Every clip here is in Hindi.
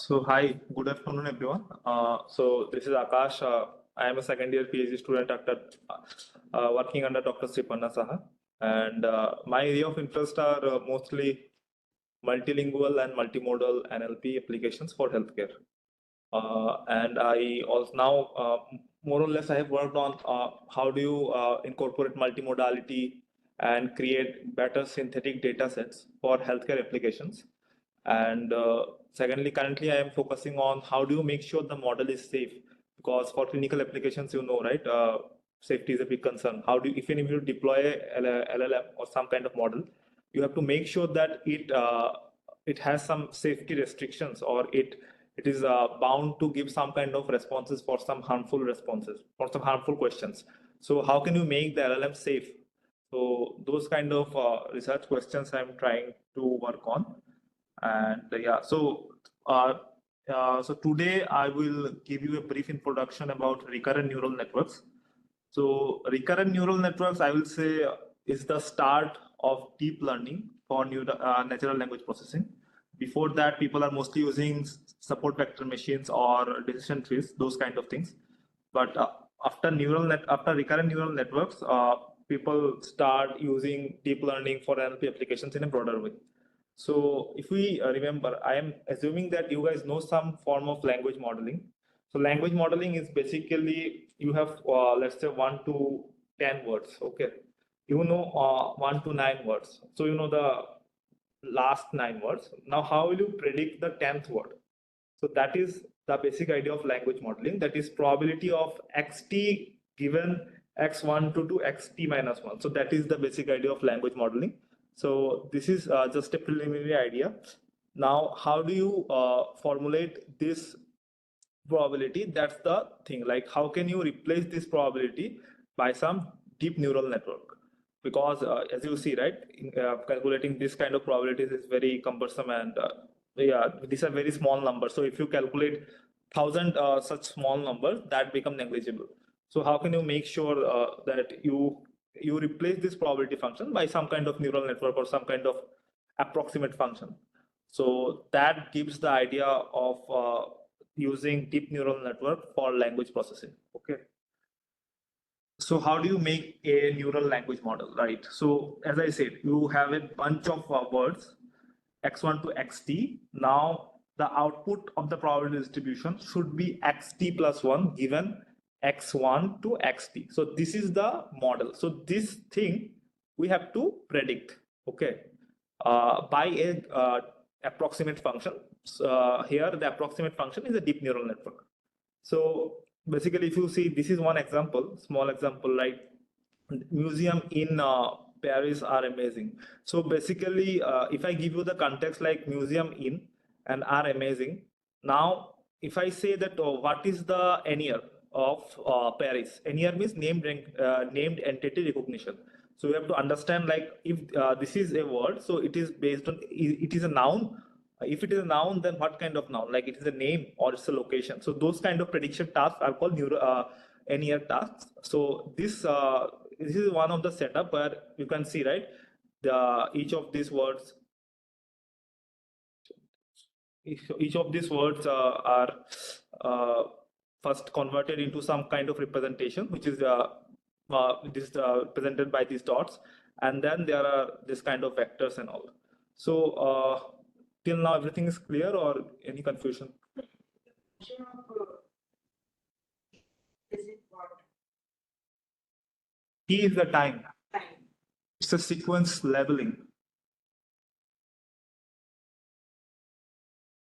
So hi, good afternoon, everyone. So this is Akash. I am a second year PhD student working under Dr. Sripanna Saha, and my area of interest are mostly multilingual and multimodal NLP applications for healthcare. And I also now more or less I have worked on how do you incorporate multimodality and create better synthetic data sets for healthcare applications. And secondly, currently I am focusing on how do you make sure the model is safe, because for clinical applications, you know, right? Safety is a big concern. How do you, even if you deploy a LLM or some kind of model, you have to make sure that it has some safety restrictions, or it is bound to give some kind of responses for some harmful responses or some harmful questions. So how can you make the LLM safe? So those kind of research questions I'm trying to work on. And so today I will give you a brief introduction about recurrent neural networks. So recurrent neural networks, I will say, is the start of deep learning for natural language processing. Before that, people are mostly using support vector machines or decision trees, those kind of things. But after recurrent neural networks, people start using deep learning for NLP applications in a broader way. So if we remember, I am assuming that you guys know some form of language modeling. So language modeling is basically you have let's say 1 to 10 words. Okay, you know 1 to 9 words. So you know the last 9 words. Now how will you predict the 10th word? So that is the basic idea of language modeling. That is probability of xt given x1 to xt minus 1. So that is the basic idea of language modeling. So this is just a preliminary idea. Now, how do you formulate this probability? That's the thing. Like, how can you replace this probability by some deep neural network? Because as you see, right, calculating this kind of probabilities is very cumbersome, and yeah, these are very small numbers. So if you calculate 1,000 such small numbers, that become negligible. So how can you make sure that you replace this probability function by some kind of neural network or some kind of approximate function? So that gives the idea of using deep neural network for language processing. Okay. So how do you make a neural language model, right? So as I said, you have a bunch of words, x1 to xt. Now the output of the probability distribution should be xt plus 1 given x1 to xt. So this is the model. So this thing we have to predict, okay, by a approximate function. Here the approximate function is a deep neural network. So basically, if you see, this is one example, small example, like museum in Paris are amazing. So basically, if I give you the context like museum in and are amazing, now if I say that what is the NER of Paris? NER means named entity recognition. So you have to understand, like, if this is a word, so it is based on, it is a noun. If it is a noun, then what kind of noun? Like, it is a name or it's a location. So those kind of prediction tasks are called NER tasks. So this is one of the setup where you can see, right, each of these words are first converted into some kind of representation, which is represented by these dots, and then there are this kind of vectors and all. So till now everything is clear, or any confusion? T is the time. It's a sequence leveling.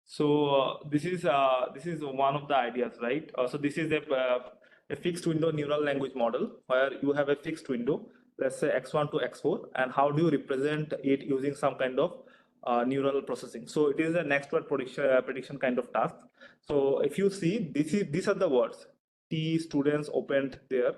So this is one of the ideas, right? So this is a fixed window neural language model where you have a fixed window, let's say x1 to x4, and how do you represent it using some kind of neural processing? So it is a next word prediction kind of task. So if you see, these are the words T students opened there,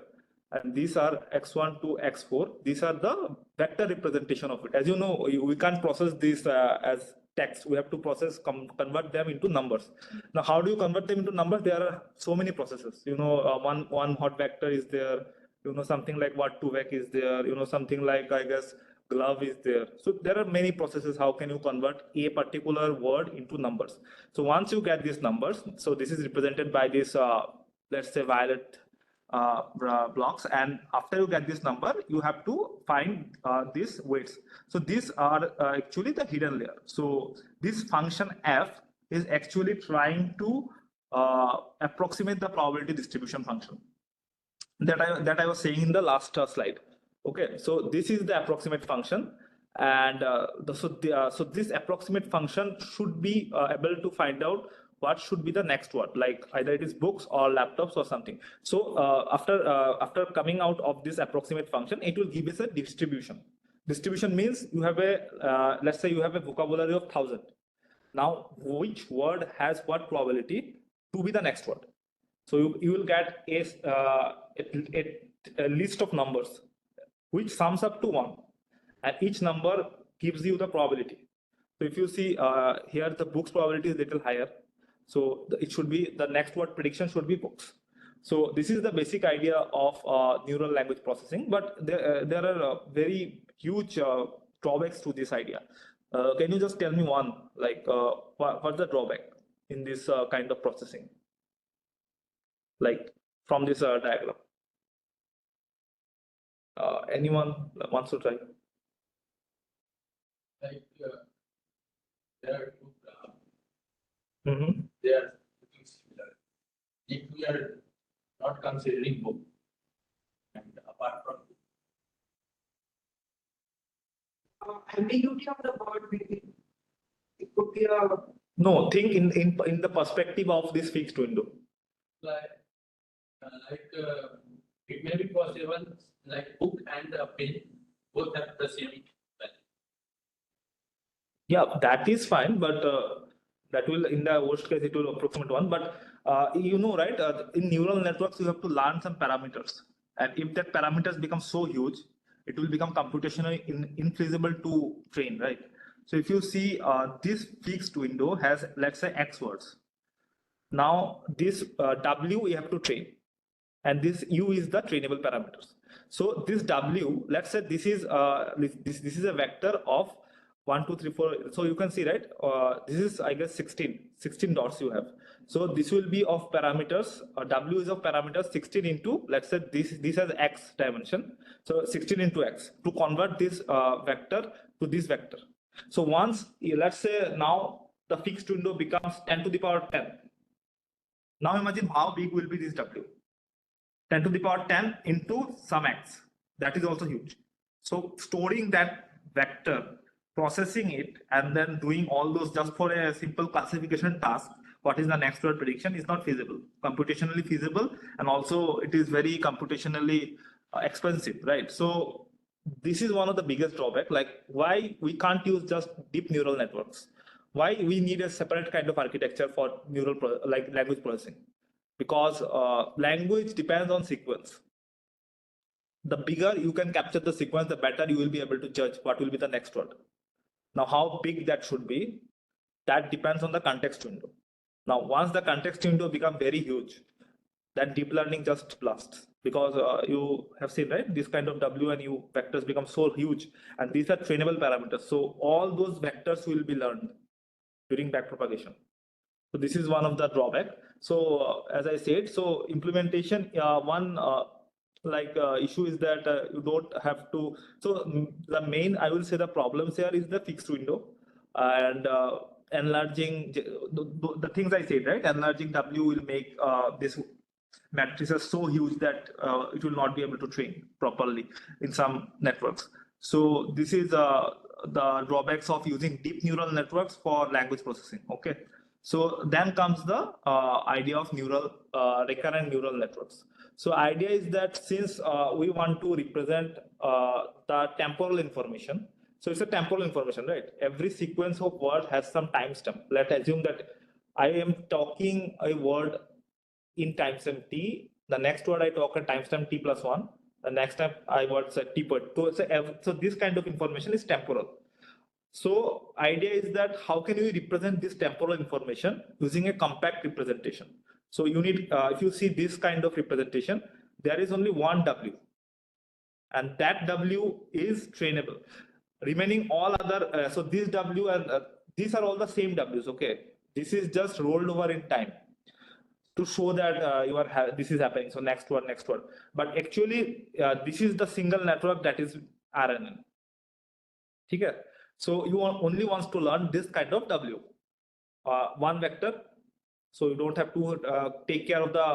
and these are x1 to x4. These are the vector representation of it. As you know, we can't process this as text. We have to convert them into numbers. Now, how do you convert them into numbers? There are so many processes. One hot vector is there. Something like what2vec is there. Something like, I guess, glove is there. So there are many processes. How can you convert a particular word into numbers? So once you get these numbers, so this is represented by this, let's say, violet blocks, and after you get this number, you have to find these weights. So these are actually the hidden layer. So this function f is actually trying to approximate the probability distribution function that I was saying in the last slide. Okay, so this is the approximate function, and so this approximate function should be able to find out what should be the next word, like either it is books or laptops or something. So after coming out of this approximate function, it will give us a distribution. Distribution means you have a let's say you have a vocabulary of 1,000. Now, which word has what probability to be the next word? So you will get a list of numbers which sums up to 1, and each number gives you the probability. So if you see here, the books probability is a little higher. So it should be, the next word prediction should be books. So this is the basic idea of neural language processing, but there are very huge drawbacks to this idea. Can you just tell me one, like what's the drawback in this kind of processing? Like from this diagram. Anyone wants to try? Like there are two Mm-hmm. they are looking similar. If we are not considering book, and apart from ambiguity of the word, maybe it could be a No, think in the perspective of this fixed window. like it may be possible like book and a pen both have the same value. Yeah, that is fine, but that will, in the worst case, it will approximate 1. But right, in neural networks, you have to learn some parameters. And if that parameters become so huge, it will become computationally infeasible to train, right? So if you see this fixed window has, let's say, X words. Now this W you have to train, and this U is the trainable parameters. So this W, let's say this is this is a vector of 1, 2, 3, 4. So you can see, right? This is, I guess, 16 dots you have. So this will be of parameters. W is of parameters 16 into, let's say this has X dimension. So 16 into X to convert this vector to this vector. So once, let's say now the fixed window becomes 10 to the power 10. Now imagine how big will be this W. 10 to the power 10 into some X. That is also huge. So storing that vector, processing it, and then doing all those just for a simple classification task, what is the next word prediction, is not feasible, computationally feasible, and also it is very computationally expensive, right? So this is one of the biggest drawback, like why we can't use just deep neural networks, why we need a separate kind of architecture for like language processing, because language depends on sequence. The bigger you can capture the sequence, the better you will be able to judge what will be the next word. Now, how big that should be, that depends on the context window. Now, once the context window becomes very huge, that deep learning just blasts, because you have seen, right, this kind of W and U vectors become so huge, and these are trainable parameters. So all those vectors will be learned during backpropagation. So this is one of the drawback. So as I said, so implementation, one issue is that you don't have to. So the main, I will say, the problems here is the fixed window, and enlarging the things I said, right? Enlarging W will make this matrices so huge that it will not be able to train properly in some networks. So this is the drawbacks of using deep neural networks for language processing. Okay. So then comes the idea of recurrent neural networks. So idea is that since we want to represent the temporal information, so it's a temporal information, right? Every sequence of word has some timestamp. Let's assume that I am talking a word in timestamp t. The next word I talk at timestamp t plus 1. The next time I word say t per 2. So this kind of information is temporal. So idea is that how can you represent this temporal information using a compact representation? So you need, if you see this kind of representation, there is only one W, and that W is trainable. Remaining all other, so this W and these are all the same Ws. Okay, this is just rolled over in time to show that this is happening. So next one, but actually this is the single network that is RNN. Okay, so you only wants to learn this kind of W, one vector, so you don't have to take care of the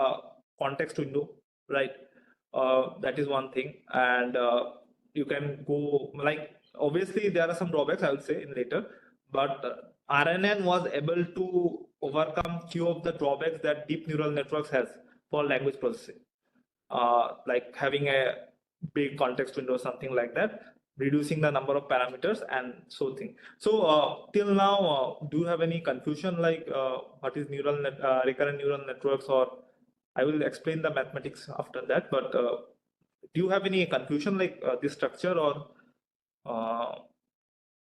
context window, right? That is one thing. And you can go, like, obviously there are some drawbacks, I will say in later, but RNN was able to overcome few of the drawbacks that deep neural networks has for language processing, like having a big context window, something like that, reducing the number of parameters and so thing. So till now, do you have any confusion, like what is recurrent neural networks? Or I will explain the mathematics after that, but do you have any confusion, like this structure, or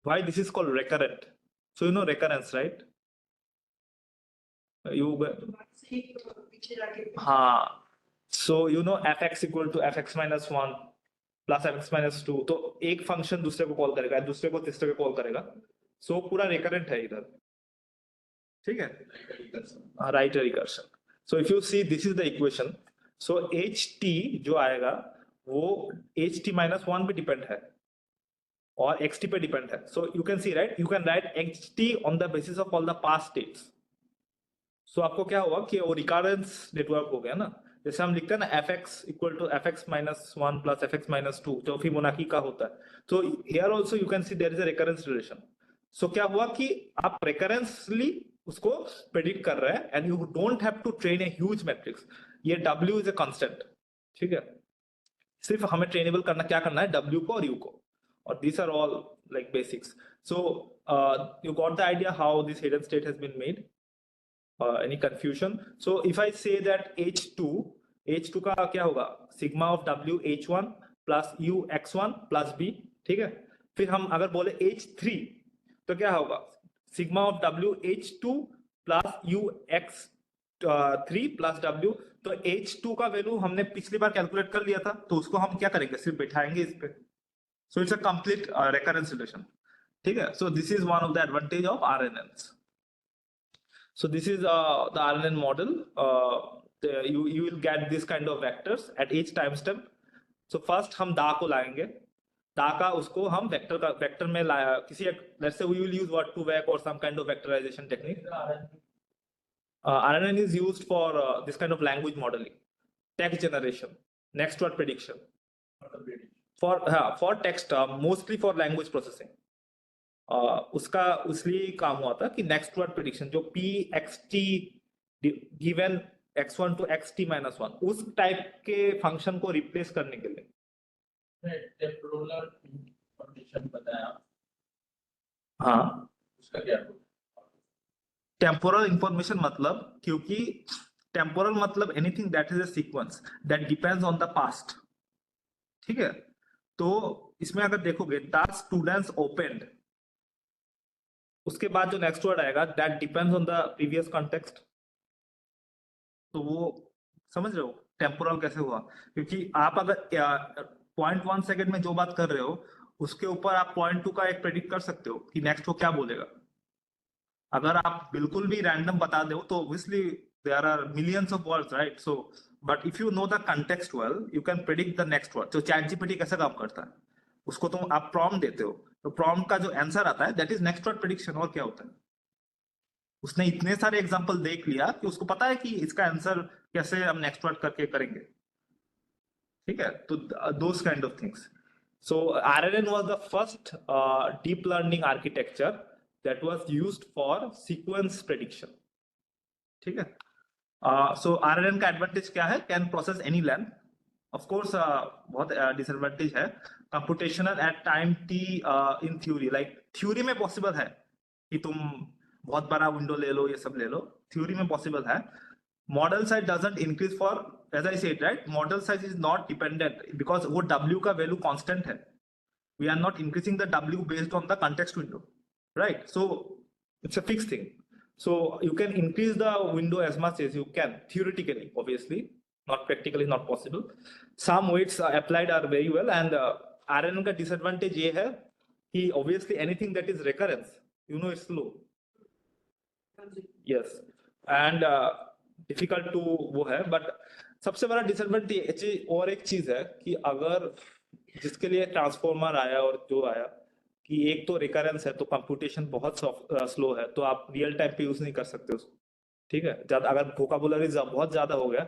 why this is called recurrent? So you know recurrence, right? So you know fx equal to fx minus 1 plus fx minus 2, तो एक फंक्शन दूसरे को कॉल करेगा, दूसरे को तीसरे को कॉल करेगा, सो पूरा रिकरेंट है इधर, ठीक है, right recursion. So if you see this is the equation, so ht जो आएगा वो ht minus 1 पे डिपेंड है और xt पे डिपेंड है. So you can see, right, you can write ht on the basis of all the past states. सो आपको क्या हुआ कि वो रिकरेंस नेटवर्क हो गया ना. जैसे हम लिखते हैं ना fx equal to fx minus 1 plus fx minus 2, जो फिबोनाची का होता है. तो here also you can see there is a recurrence relation. So क्या हुआ कि आप रिकरेंसली उसको प्रेडिक्ट कर रहे हैं, and you don't have to train a huge matrix. ये w इज अ कांस्टेंट, ठीक है, सिर्फ हमें ट्रेनेबल करना, क्या करना है, w को और u को, और these are all like basics. So you got the idea how this hidden state has been made. Any confusion? So if I say that h2 का क्या होगा, sigma of w h1 plus u x1 plus b, ठीक है. फिर हम अगर बोले h3 तो क्या होगा, sigma of w h2 plus u x3 plus w. तो h2 का वैल्यू हमने पिछली बार कैलकुलेट कर लिया था, तो उसको हम क्या करेंगे, सिर्फ बैठाएंगे इस पे. So it's a complete recurrence relation, ठीक है. So this is one of the advantage of RNNs. So this is the RNN model. You will get this kind of vectors at each time step. So first हम da को लाएंगे, da का उसको हम vector में लाया किसी एक, let's say we will use word2vec or some kind of vectorization technique. RNN is used for this kind of language modeling, text generation, next word prediction. For text, mostly for language processing. उसका उसलिए काम हुआ था कि नेक्स्ट वर्ड प्रेडिक्शन, जो p(xt) given x1 to xt minus 1, उस टाइप के फंक्शन को रिप्लेस करने के लिए. टेम्पोरल इंफॉर्मेशन बताया, हाँ, उसका क्या? टेम्पोरल इंफॉर्मेशन मतलब, क्योंकि टेम्पोरल मतलब anything that is a sequence that depends on the past, ठीक है. तो इसमें अगर देखोगे द स्टूडेंट्स ओपनड, उसके बाद जो नेक्स्ट वर्ड आएगा that depends on the previous context. तो वो समझ रहे हो टेम्पोरल कैसे हुआ, क्योंकि आप अगर 0.1 सेकंड में जो बात कर रहे हो उसके ऊपर आप 0.2 का एक प्रेडिक्ट कर सकते हो कि नेक्स्ट वो क्या बोलेगा. अगर आप बिल्कुल भी रैंडम बता दो तो obviously there are millions of words, right. So but if you know the context well, you can predict the next word. तो ChatGPT कैसे काम करता है, उसको तुम आप प्रॉम्प्ट देते हो, तो प्रॉम्प्ट का जो आंसर आता है that is next word prediction. और क्या होता है, उसने इतने सारे एग्जांपल देख लिया कि उसको पता है कि इसका आंसर कैसे हम नेक्स्ट वर्ड करके करेंगे, ठीक है. तो those kind of things. So RNN was the first deep learning architecture that was used for sequence prediction, ठीक है. सो RNN का एडवांटेज क्या है, can process any length. Of course बहुत डिसएडवांटेज है, computational at time t in theory. Like theory में पॉसिबल है कि तुम बहुत बड़ा विंडो ले लो, ये सब ले लो, थ्योरी में पॉसिबल है. Model size doesn't increase for, as I said, right, model size is not dependent because वो w का वैल्यू कांस्टेंट है. We are not increasing the w based on the context window. right? So it's a fixed thing. So you can increase the window as much as you can, theoretically, obviously, not practically, not possible. Some weights applied are very well, and RNN का disadvantage ये है कि obviously anything that is recurrence, you know, it's slow. Yes, and difficult to वो है, but सबसे बड़ा disadvantage और एक चीज है कि अगर जिसके लिए ट्रांसफॉर्मर आया और जो आया कि एक तो रिकरेंस है तो कंप्यूटेशन बहुत स्लो है, तो आप रियल टाइम पे यूज नहीं कर सकते उसको, ठीक है। ज्यादा अगर वोकाबुलरी बहुत ज्यादा हो गया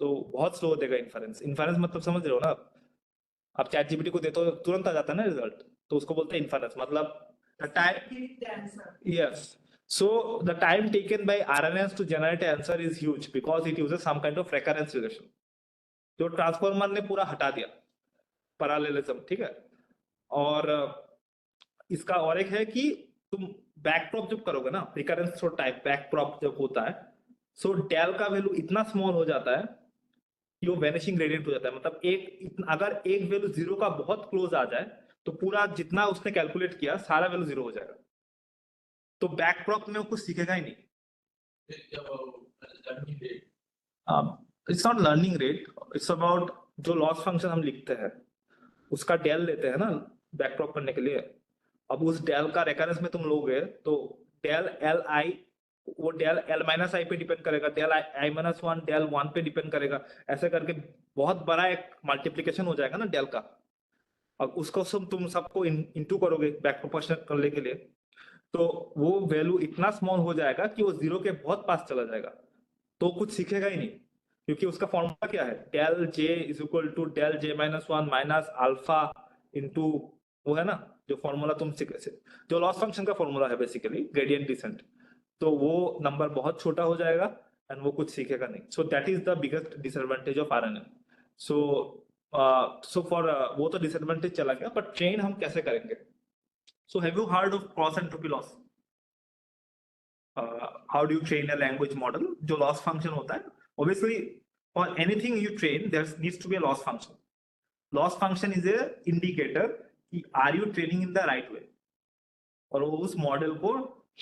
तो बहुत स्लो देगा इन्फरेंस। इन्फरेंस मतलब समझ रहे हो ना आप चैट जीपीटी को देते हो तुरंत आ जाता है ना रिजल्ट, तो उसको बोलते हैं इन्फरेंस। मतलब the time, yes, so the time taken by RNNs to generate an answer is huge because it uses some kind of recurrence relation, जो ट्रांसफॉर्मर ने पूरा हटा दिया, पैरेललिज्म, ठीक है। और इसका और एक है कि तुम बैकप्रॉप जब करोगे ना, रिकरेंस थ्रू टाइप बैकप्रॉप जब होता है, सो डेल का वैल्यू इतना स्मॉल हो जाता है कि वो वैनिशिंग ग्रेडियंट हो जाता है। मतलब अगर एक वैल्यू जीरो का बहुत क्लोज आ जाए तो पूरा जितना उसने कैलकुलेट किया सारा वैल्यू जीरो हो जाएगा, तो बैकप्रॉप में वो कुछ सीखेगा ही नहीं। It's not learning rate, it's about जो लॉस फंक्शन हम लिखते हैं उसका डेल लेते हैं ना बैकप्रॉप करने के लिए। अब उस डेल का रेकरेंस में तुम लोगे तो डेल एल आई, वो डेल एल माइनस आई पे डिपेंड करेगा, del i minus one del one पे डिपेंड करेगा, ऐसे करके बहुत बड़ा एक मल्टीप्लीकेशन हो जाएगा ना डेल का। अब उसको तुम सबको इनटू करोगे बैक प्रोपोर्शन करने के लिए, तो वो वैल्यू इतना स्मॉल हो जाएगा कि वो जीरो के बहुत पास चला जाएगा, तो कुछ सीखेगा ही नहीं, क्योंकि उसका फॉर्मूला क्या है, del j is equal to del J minus one minus alpha into, वो है ना जो फॉर्मूला तुम सीखे, जो लॉस फंक्शन का फॉर्मूला है बेसिकली ग्रेडियंट डिसेंट, तो वो नंबर बहुत छोटा हो जाएगा एंड वो कुछ सीखेगा नहीं। So that is the biggest disadvantage of RNN. So for वो तो डिसएडवांटेज चला गया, बट ट्रेन हम कैसे करेंगे? So have you heard of cross entropy loss? How do you train a language model? जो loss function होता है, obviously for anything you train there needs to be a loss function. Loss function is a indicator कि are you training in the right way, और वो उस मॉडल को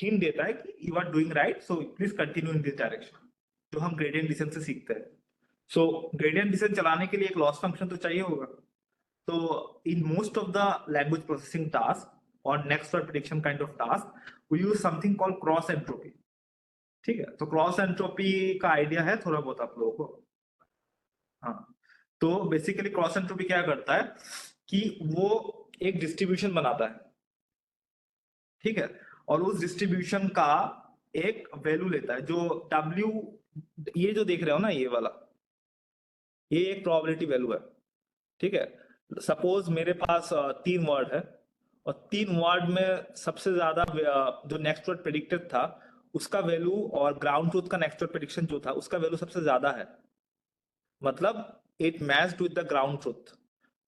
hint देता है कि you are doing right, so please continue in this direction, जो हम gradient descent से सीखते हैं। So gradient descent चलाने के लिए एक loss function तो चाहिए होगा। तो in most of the language processing tasks or next word prediction kind of task we use something called cross entropy, ठीक है। तो क्रॉस एंट्रोपी का आइडिया है थोड़ा बहुत आप लोगों को? हाँ, तो बेसिकली क्रॉस एंट्रोपी क्या करता है कि वो एक डिस्ट्रीब्यूशन बनाता है, ठीक है, और उस डिस्ट्रीब्यूशन का एक वैल्यू लेता है, जो W, ये जो देख रहे हो ना ये वाला, ये एक प्रोबेबिलिटी वैल्यू है, ठीक है। सपोज मेरे पास 3 वर्ड है और 3 वर्ड में सबसे ज्यादा जो नेक्स्ट वर्ड प्रेडिक्टेड था उसका वैल्यू और ग्राउंड ट्रूथ का नेक्स्ट वर्ड प्रेडिक्शन जो था उसका वैल्यू सबसे ज्यादा है, मतलब it matched with the ground truth,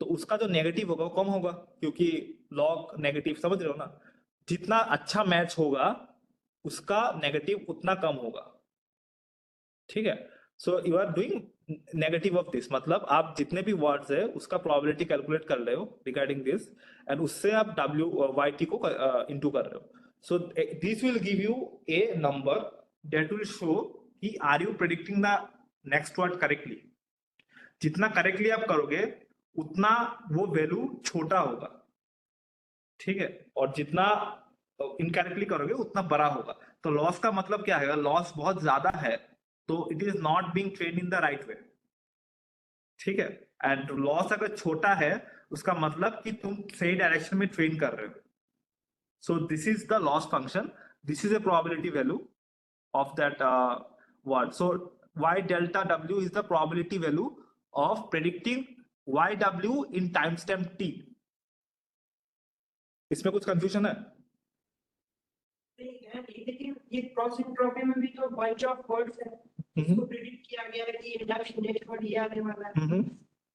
तो उसका जो नेगेटिव होगा वो कम होगा, क्योंकि लॉग नेगेटिव, समझ रहे हो ना, जितना अच्छा मैच होगा उसका नेगेटिव उतना कम होगा, ठीक है। So you are doing negative of this, मतलब आप जितने भी वर्ड्स है उसका प्रोबेबिलिटी कैलकुलेट कर रहे हो रिगार्डिंग दिस, एंड उससे आप WYT को इनटू कर रहे हो। So this will give you a number that will show कि are you predicting the next word correctly. जितना करेक्टली आप करोगे उतना वो वैल्यू छोटा होगा, ठीक है, और जितना इनकरेक्टली करोगे उतना बड़ा होगा। तो लॉस का मतलब क्या है, लॉस बहुत ज्यादा है तो it is not being train in the right way, ठीक है। एंड लॉस अगर छोटा है उसका मतलब कि तुम सही डायरेक्शन में ट्रेन कर रहे हो। So this is the loss function, this is a probability value of that word. So y delta w is the probability value of predicting yw in timestamp t. इसमें कुछ कंफ्यूजन है? लेकिन ये क्रॉस एंट्रोपी में भी तो bunch of words है, इसको प्रेडिक्ट किया गया है कि नेक्स्ट वर्ड ये आने वाला है।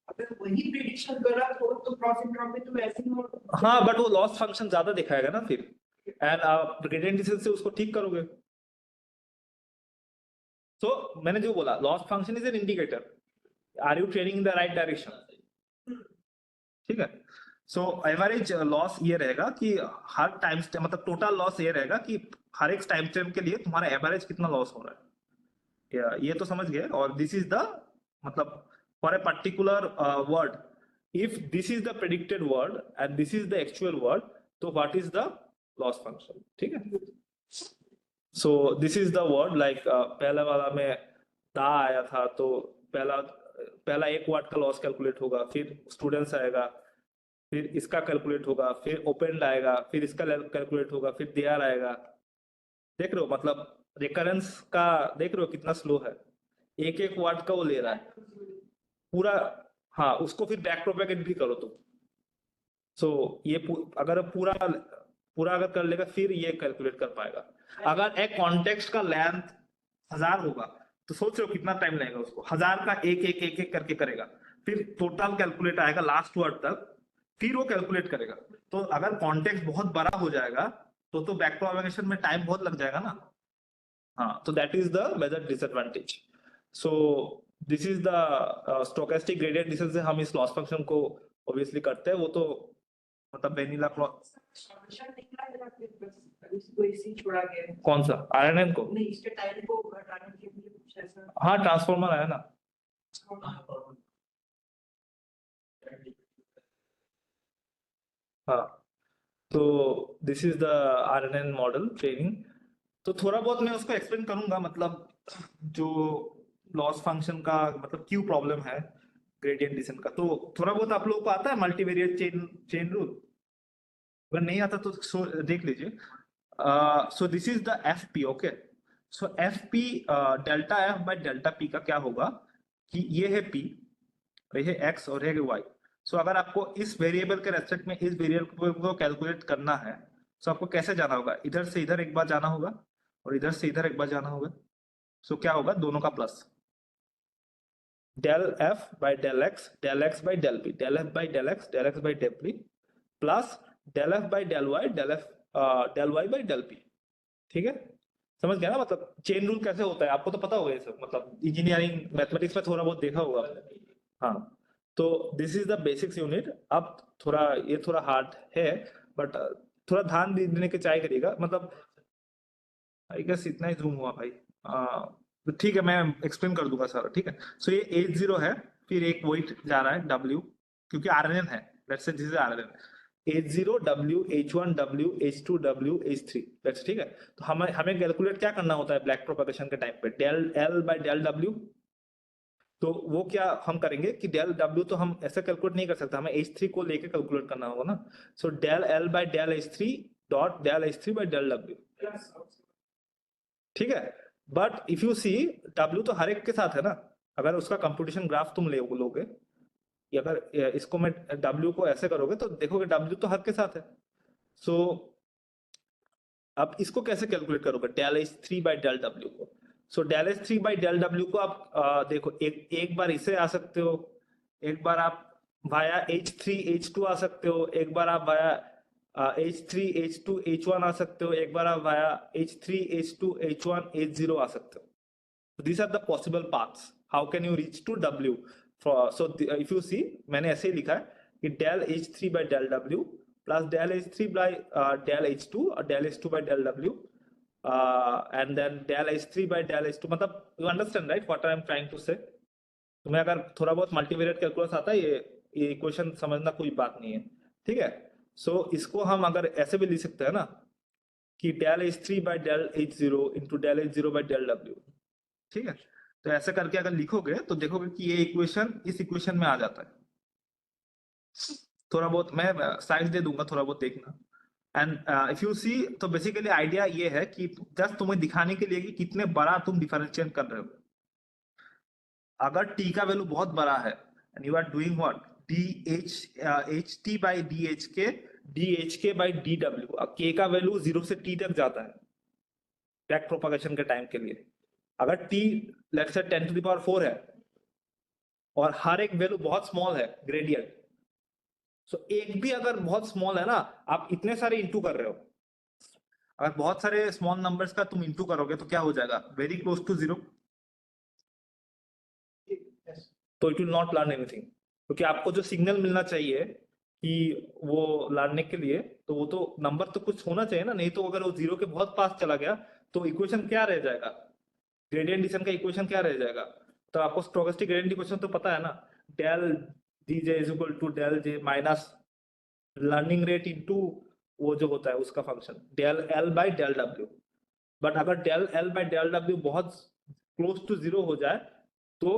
अगर वही प्रेडिक्शन गलत हो तो क्रॉस एंट्रोपी तो वैसे ही हो। हाँ, बट वो लॉस फंक्शन ज्यादा दिखाएगा ना फिर, एंड आप ग्रेडियंट डिसेंट से उसको ठीक करोगे। तो मैंने जो बोला loss function is an indicator, are you training in the right direction, ठीक है। सो एवरेज लॉस ये रहेगा कि हर टाइम मतलब टोटल लॉस ये रहेगा कि हर एक टाइम स्टेप के लिए तुम्हारा एवरेज कितना लॉस हो रहा है, ये तो समझ गए। और दिस इज द मतलब for a particular word, if this is the predicted word and this is the actual word, तो what is the loss function, ठीक है। So this is the word like पहला वाला में दा आया था, तो पहला एक वर्ड का लॉस कैलकुलेट होगा, फिर स्टूडेंट्स आएगा, फिर इसका कैलकुलेट होगा, फिर ओपन आएगा, फिर इसका कैलकुलेट होगा, फिर देयर आएगा। देख रहे हो मतलब रिकरेंस का, देख रहे हो कितना स्लो है, एक एक वर्ड का वो ले रहा है पूरा। हाँ, उसको फिर बैक प्रोपेगेट भी करो तुम। सो ये अगर पूरा पूरा अगर कर लेगा फिर ये कैलकुलेट कर पाएगा। अगर एक कॉन्टेक्स्ट का लेंथ 1000 होगा तो सोच रहे हो कितना टाइम लगेगा उसको, 1000 का एक एक एक एक करके करेगा, फिर टोटल कैलकुलेट आएगा लास्ट वर्ड तक, फिर वो कैलकुलेट करेगा। तो अगर कॉन्टेक्स्ट बहुत बड़ा हो जाएगा तो बैक प्रोपेगेशन में टाइम बहुत लग जाएगा ना। हाँ, तो that is the major disadvantage. So this is the stochastic gradient descent से हम इस लॉस फंक्शन को ऑब्वियसली करते हैं, वो तो मतलब वेनिला सॉल्यूशन निकला है ना फिर बस इसको इसी छोड़ा गया है। कौन सा आरएनएन को? नहीं, इसके टाइम को घटाने के लिए कुछ ऐसा। हाँ, ट्रांसफॉर्मर आया ना। हाँ, तो this is the RNN model training. तो थोड़ा बहुत मैं उसको एक्सप्लेन करूंगा, मतलब जो लॉस फंक्शन का मतलब क्यों प्रॉब्लम है ग्रेडियंट डिसेंट का, तो थोड़ा बहुत आप लोगों को आता है मल्टीवेरिएट चेन रूल? अगर नहीं आता तो देख लीजिए। सो this is the F P, okay. So F P delta F by delta P का क्या होगा कि ये है पी, और ये है एक्स, और ये है वाई। सो अगर आपको इस वेरिएबल के रेस्पेक्ट में इस वेरिएबल को कैलकुलेट करना है, तो आपको कैसे जाना होगा? इधर से इधर एक बार जाना होगा और इधर से इधर एक बार जाना होगा। सो क्या होगा? दोनों का plus, del f by del x by del p, del f by del x by del p, plus del f by del y, del y by del p. ठीक है, समझ गया ना? मतलब चेन रूल कैसे होता है आपको तो पता होगा ये सब, मतलब इंजीनियरिंग मैथमेटिक्स में थोड़ा बहुत देखा होगा आपने। हाँ, तो this is the basics unit. अब थोड़ा ये थोड़ा हार्ड है, बट थोड़ा ध्यान देने की ट्राई करिएगा। मतलब आई गेस इतना ही जूम हुआ भाई। तो ठीक है, मैं एक्सप्लेन कर दूंगा सारा, ठीक है। सो ये H0 है, फिर एक वेट जा रहा है W, क्योंकि RNN है, let's say this is RNN। H0 W, H1 W, H2 W, H3, let's, ठीक है। तो हमें कैलकुलेट क्या करना होता है ब्लैक प्रोपेगेशन के टाइम पे? Del L by del W। तो वो क्या हम करेंगे कि डेल W तो हम ऐसे कैलकुलेट नहीं कर सकते, हमें H3 को लेके कैलकुलेट करना होगा ना। So del L by del H3 dot del H3 by del W, ठीक है। But if you see, W तो हर एक के साथ है ना। अगर उसका कंप्यूटेशन ग्राफ तुम लोगे, या अगर इसको मैं W को ऐसे करोगे तो देखोगे W तो हर के साथ है। सो अब इसको कैसे कैलकुलेट करोगे del H3 by del W को? So del H3 by del W को आप देखो, एक बार इसे आ सकते हो, एक बार आप वाया H3 H2 आ सकते हो, एक बार आप वाया H3 H2 H1 आ सकते हो, एक बार आप via H3 H2 H1 H0 आ सकते हो। So these are the possible paths. How can you reach to W? If you see, मैंने ऐसे ही लिखा है कि del H3 by del W plus del H3 by del H2 और del H2 by del W and then del H3 by del H2, मतलब you understand right what I am trying to say? तुम्हें अगर थोड़ा बहुत मल्टीवेरिएट कैलकुलस आता है, ये इक्वेशन समझना कोई बात नहीं है, ठीक है। सो इसको हम अगर ऐसे भी लिख सकते हैं ना कि del H3 by del H0 into del H0 by del W, ठीक है। तो ऐसे करके अगर लिखोगे तो देखोगे कि ये इक्वेशन इस इक्वेशन में आ जाता है। थोड़ा बहुत मैं साइज दे दूंगा, थोड़ा बहुत देखना। एंड इफ यू सी, तो बेसिकली आइडिया ये है कि जस्ट तुम्हें दिखाने के लिए कि कितने बड़ा तुम डिफरेंशिएट कर रहे हो। अगर t का वैल्यू बहुत बड़ा है and you are doing what, ht by dhk by dw, अब k का वैल्यू 0 से t तक जाता है बैक प्रोपगेशन के टाइम के लिए। अगर t let's say 10 to the power 4 है और हर एक वैल्यू बहुत स्मॉल है ग्रेडियंट, सो एक भी अगर बहुत स्मॉल है ना, आप इतने सारे इंटू कर रहे हो, अगर बहुत सारे स्मॉल नंबर्स का तुम इंटू करोगे तो क्या हो जाएगा? Very close to 0। तो it will not learn anything, क्योंकि आपको जो सिग्नल मिलना चाहिए कि वो लाने के लिए, तो वो तो नंबर तो कुछ होना चाहिए ना, नहीं तो अगर वो जीरो के बहुत पास चला गया तो इक्वेशन क्या रह जाएगा, ग्रेडियंट डिसेंट का इक्वेशन क्या रह जाएगा। तो आपको स्टोकेस्टिक ग्रेडियंट इक्वेशन तो पता है ना, del D J is equal to del J minus learning rate into वो जो होता है उसका function del L by del W. But अगर del L by del W बहुत क्लोज टू जीरो हो जाए तो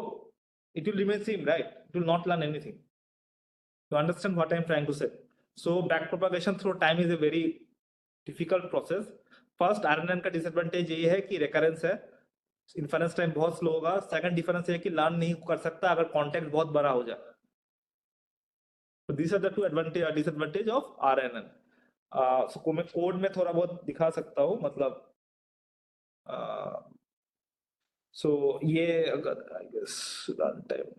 it will remain same, right? It will not learn anything. You understand what I'm trying to say? So backpropagation through time is a very difficult process. First RNN का disadvantage ये है कि recurrence है, inference time बहुत slow होगा। Second difference है कि learn नहीं कर सकता अगर context बहुत बड़ा हो जाए। So these are the two disadvantage of RNN. So मैं कोड में थोड़ा बहुत दिखा सकता हूँ, मतलब so ये अगर I guess run time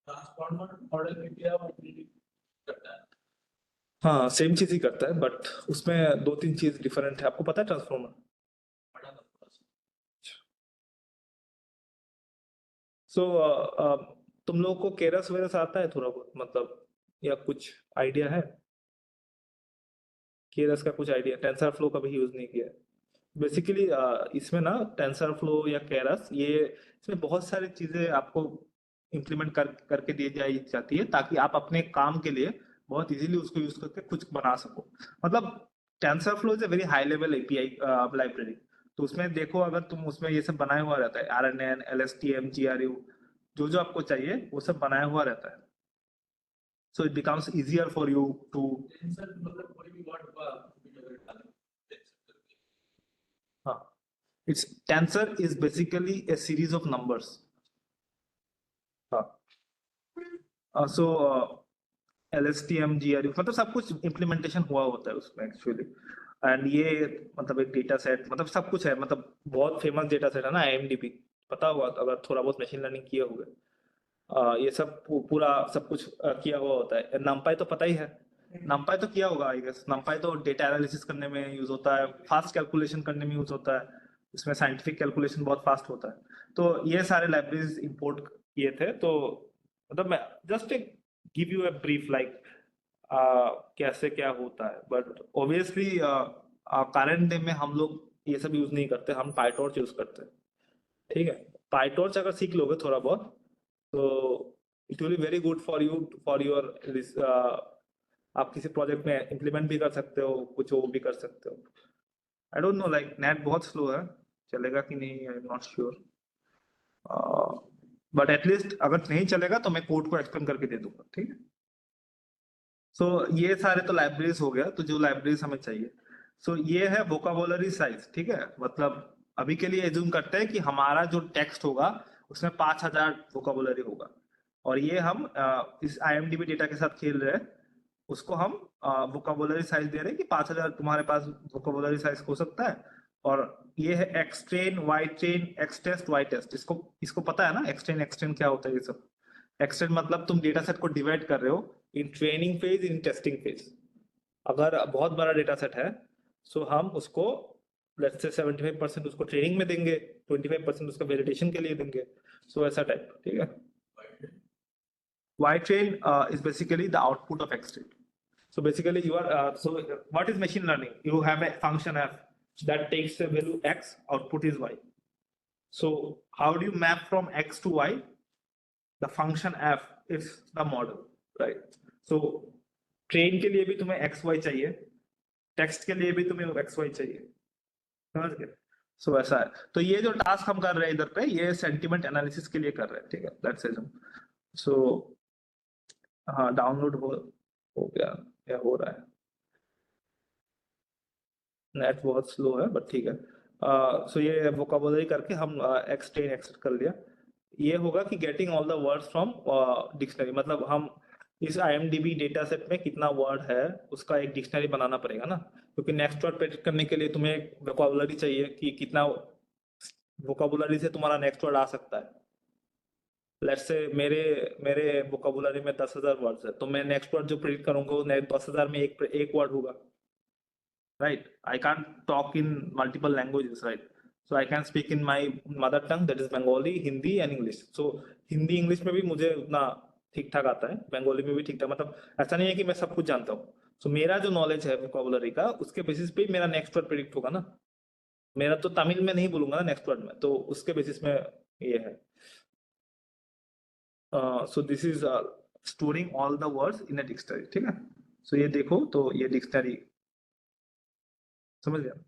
transformer model में क्या वो predict करता है? हाँ सेम चीज ही करता है, बट उसमें दो तीन चीज डिफरेंट है। आपको पता है ट्रांसफॉर्मर? बड़ा थोड़ा सा। सो तुम लोगों को केरस वेरस आता है थोड़ा बहुत, मतलब या कुछ आइडिया है? केरस का कुछ आइडिया? टेंसर फ्लो कभी यूज नहीं किया है बेसिकली। इसमें ना टेंसर फ्लो या केरस, ये इसमें बहुत सारी चीजें आपको इम्प्लीमेंट करके दी जाती है ताकि आप अपने काम के लिए बहुत इजीली उसको यूज करके कुछ बना सको। मतलब tensor flow is a very high level API library. तो उसमें देखो, अगर तुम उसमें ये सब बनाया हुआ रहता है, आरएनएन, एलएसटीएम, जीआरयू, जो जो आपको चाहिए वो सब बनाया हुआ रहता है। So it becomes easier for you too. Tensor मतलब कोई भी वर्ड का अगर डालो हाँ, it's tensor is basically a series of numbers. हाँ, सो एलएसटीएम, जीआरयू, मतलब सब कुछ इम्प्लीमेंटेशन हुआ होता है उसमें एक्चुअली। एंड ये मतलब एक डेटा सेट, मतलब सब कुछ है, मतलब बहुत फेमस डेटा सेट है ना आईएमडीबी, पता होगा अगर थोड़ा बहुत मशीन लर्निंग किए होंगे। ये सब पूरा सब कुछ किया हुआ होता है। नमपाई तो पता ही है, नमपाई तो किया होगा आई गेस। नमपाई तो डेटा एनालिसिस करने में यूज होता है, फास्ट कैलकुलेशन करने में यूज होता है, इसमें साइंटिफिक कैलकुलेशन बहुत फास्ट होता है। तो ये सारे लाइब्रेरीज इंपोर्ट किए थे। तो मतलब मैं just give you a brief like कैसे क्या होता है, बट ऑब्वियसली करंट डे में हम लोग ये सब यूज नहीं करते, हम पाइटॉर्च यूज करते हैं। ठीक है, पाइटॉर्च अगर सीख लोगे थोड़ा बहुत तो it will be very good for you, for your आप किसी प्रोजेक्ट में इम्प्लीमेंट भी कर सकते हो, कुछ वो भी कर सकते हो। I don't know, like net बहुत स्लो है, चलेगा कि नहीं, I am not sure. But at least अगर नहीं चलेगा तो मैं कोड को एक्सप्लेन करके दे दूंगा, ठीक है। सो ये सारे तो लाइब्रेरीज हो गया, तो जो लाइब्रेरीज हमें चाहिए, सो ये है वोकाबुलरी साइज, ठीक है। मतलब अभी के लिए एज्यूम करते हैं कि हमारा जो टेक्स्ट होगा उसमें 5000 वोकाबुलरी होगा, और ये हम इस आईएमडीबी डेटा के साथ खेल रहे हैं। उसको हम वोकाबुलरी साइज दे रहे हैं कि 5000 तुम्हारे पास वोकाबुलरी साइज हो सकता है। और ये है x train, y train, x test, y test. इसको इसको पता है ना, एक्स ट्रेन क्या होता है ये सब। एक्सटेंड मतलब तुम डेटा सेट को डिवाइड कर रहे हो in training phase, in testing phase. अगर बहुत बड़ा डेटा सेट है सो हम उसको लेट्स से 75% उसको ट्रेनिंग में देंगे, 25% उसका वेलिडेशन के लिए देंगे। सो ऐसा टाइप, ठीक है। Y train is basically the output of X train. So basically you are so what is machine learning? You have a function f that takes a value x, output is y. So how do you map from x to y? The function f is the model, right? So train के लिए भी तुम्हें एक्स वाई चाहिए, टेक्स्ट के लिए भी तुम्हें एक्स वाई चाहिए, समझ गए। सो ऐसा है। तो ये जो टास्क हम कर रहे हैं इधर पे, ये सेंटिमेंट एनालिसिस के लिए कर रहे हैं, ठीक है। That's it. सो हाँ, डाउनलोड हो गया या हो रहा है, नेट बहुत स्लो है बट ठीक है। सो ये वोकाबुलरी करके हम एक्सटेंड एक्सेप्ट कर लिया। ये होगा कि getting all the words from dictionary, मतलब हम इस आईएमडीबी डेटा सेट में कितना वर्ड है उसका एक डिक्शनरी बनाना पड़ेगा ना, क्योंकि नेक्स्ट वर्ड प्रेडिक्ट करने के लिए तुम्हें वोकाबुलरी चाहिए कि कितना वोकाबुलरी से तुम्हारा नेक्स्ट वर्ड आ सकता है। लेट्स से मेरे मेरे वोकाबुलरी में 10,000 वर्ड्स है, तो मैं नेक्स्ट वर्ड जो प्रेडिक्ट करूंगा वो 10,000 में एक वर्ड होगा, right? I can't talk in multiple languages, right? So I can speak in my mother tongue, that is Bengali, Hindi and English. So Hindi English में भी मुझे उतना ठीक ठाक आता है, बंगाली में भी ठीक ठाक, मतलब ऐसा नहीं है कि मैं सब कुछ जानता हूँ। सो मेरा जो नॉलेज है वोकाबुलरी का, उसके बेसिस पे ही मेरा नेक्स्ट वर्ड प्रिडिक्ट होगा ना। मेरा तो तमिल में नहीं बोलूंगा ना नेक्स्ट वर्ड में, तो उसके बेसिस में ये है। So this is storing all the words in a dictionary, ठीक है। सो ये देखो, तो ये डिक्शनरी समझ गया।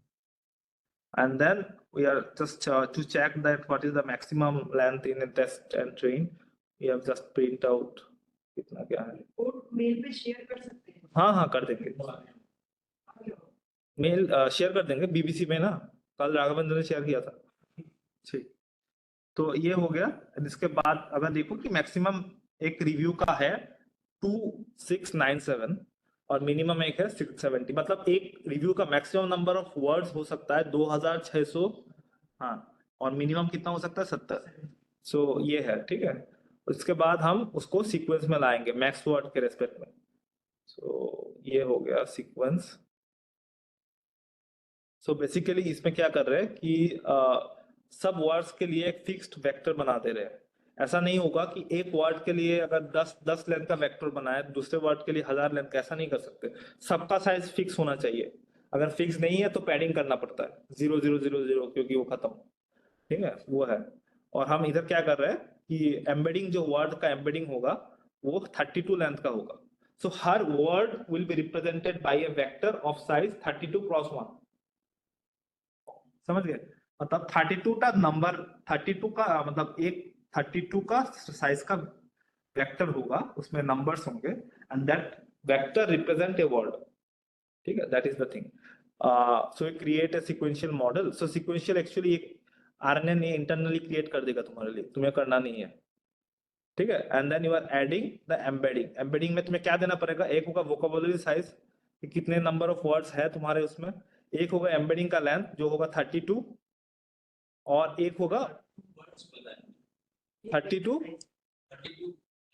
And then we are just to check that what is the maximum length in a test and train, we have just print out कितना क्या है। रिपोर्ट मेल पे शेयर कर सकते हैं। हाँ हाँ कर देंगे, आगे आओ। मेल शेयर कर देंगे बीबीसी में ना, कल राघवेंद्र ने शेयर किया था। ठीक, तो ये हो गया। इसके बाद अगर देखो कि मैक्सिमम एक रिव्यू का है 2697 और मिनिमम एक है 670, मतलब एक रिव्यू का मैक्सिमम नंबर ऑफ वर्ड्स हो सकता है 2600, हाँ, और मिनिमम कितना हो सकता है 70। सो ये है, ठीक है। उसके बाद हम उसको सीक्वेंस में लाएंगे मैक्स वर्ड के रेस्पेक्ट में। सो ये हो गया सीक्वेंस। सो बेसिकली इसमें क्या कर रहे हैं कि सब वर्ड्स के लिए एक फिक्स्ड वेक्टर बना दे रहे हैं। ऐसा नहीं होगा कि एक वर्ड के लिए अगर 10 लेंथ का वेक्टर बनाए, दूसरे वर्ड के लिए 1000 लेंथ का, ऐसा नहीं कर सकते। सबका साइज फिक्स होना चाहिए। अगर फिक्स नहीं है तो पैडिंग करना पड़ता है 0000, क्योंकि वो खत्म, ठीक है, वो है। और हम इधर क्या कर रहे हैं कि एम्बेडिंग, जो वर्ड का एम्बेडिंग होगा वो 32 लेंथ का होगा। सो हर word will be represented by a vector of size 32x1। समझ गए? मतलब 32 का नंबर, 32 का मतलब एक 32 का साइज का वेक्टर होगा, उसमें नंबर्स होंगे, and that vector represent a word, ठीक है, that is the thing. So we create a sequential model. So sequential actually एक आरएनए इंटरनली क्रिएट कर देगा तुम्हारे लिए, तुम्हें करना नहीं है, ठीक है। And then you are adding the embedding. Embedding में तुम्हें क्या देना पड़ेगा, एक होगा वोकाबुलरी साइज कि कितने नंबर ऑफ वर्ड्स है तुम्हारे उसमें, एक होगा एम्बेडिंग का लेंथ जो होगा 32, और एक होगा 32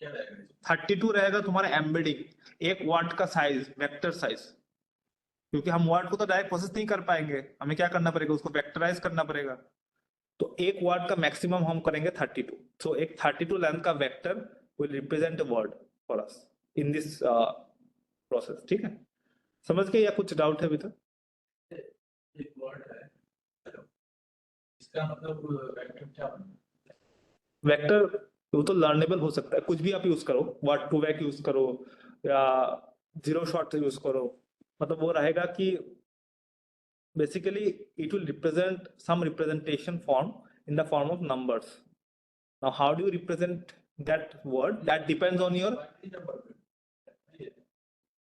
क्या रहेगा? 32 रहेगा तुम्हारा एम्बेडिंग, एक वर्ड का साइज, वेक्टर साइज, क्योंकि हम वर्ड को तो डायरेक्ट प्रोसेस नहीं कर पाएंगे, हमें क्या करना पड़ेगा, उसको वेक्टराइज करना पड़ेगा। तो एक वर्ड का मैक्सिमम हम करेंगे 32। सो एक 32 लेंथ का vector will represent a word for us in this process, ठीक है। समझ गए या कुछ डाउट है अभी तक? एक वर्ड है, हेलो, इसका मतलब वेक्टर क्या बनता है? वेक्टर वो तो लर्नेबल हो सकता है, कुछ भी आप यूज करो, वर्ड टू वेक यूज करो या जीरो शॉट यूज करो, मतलब वो रहेगा कि basically it will represent some representation form in the form of numbers. Now how do you represent that word, that depends on your,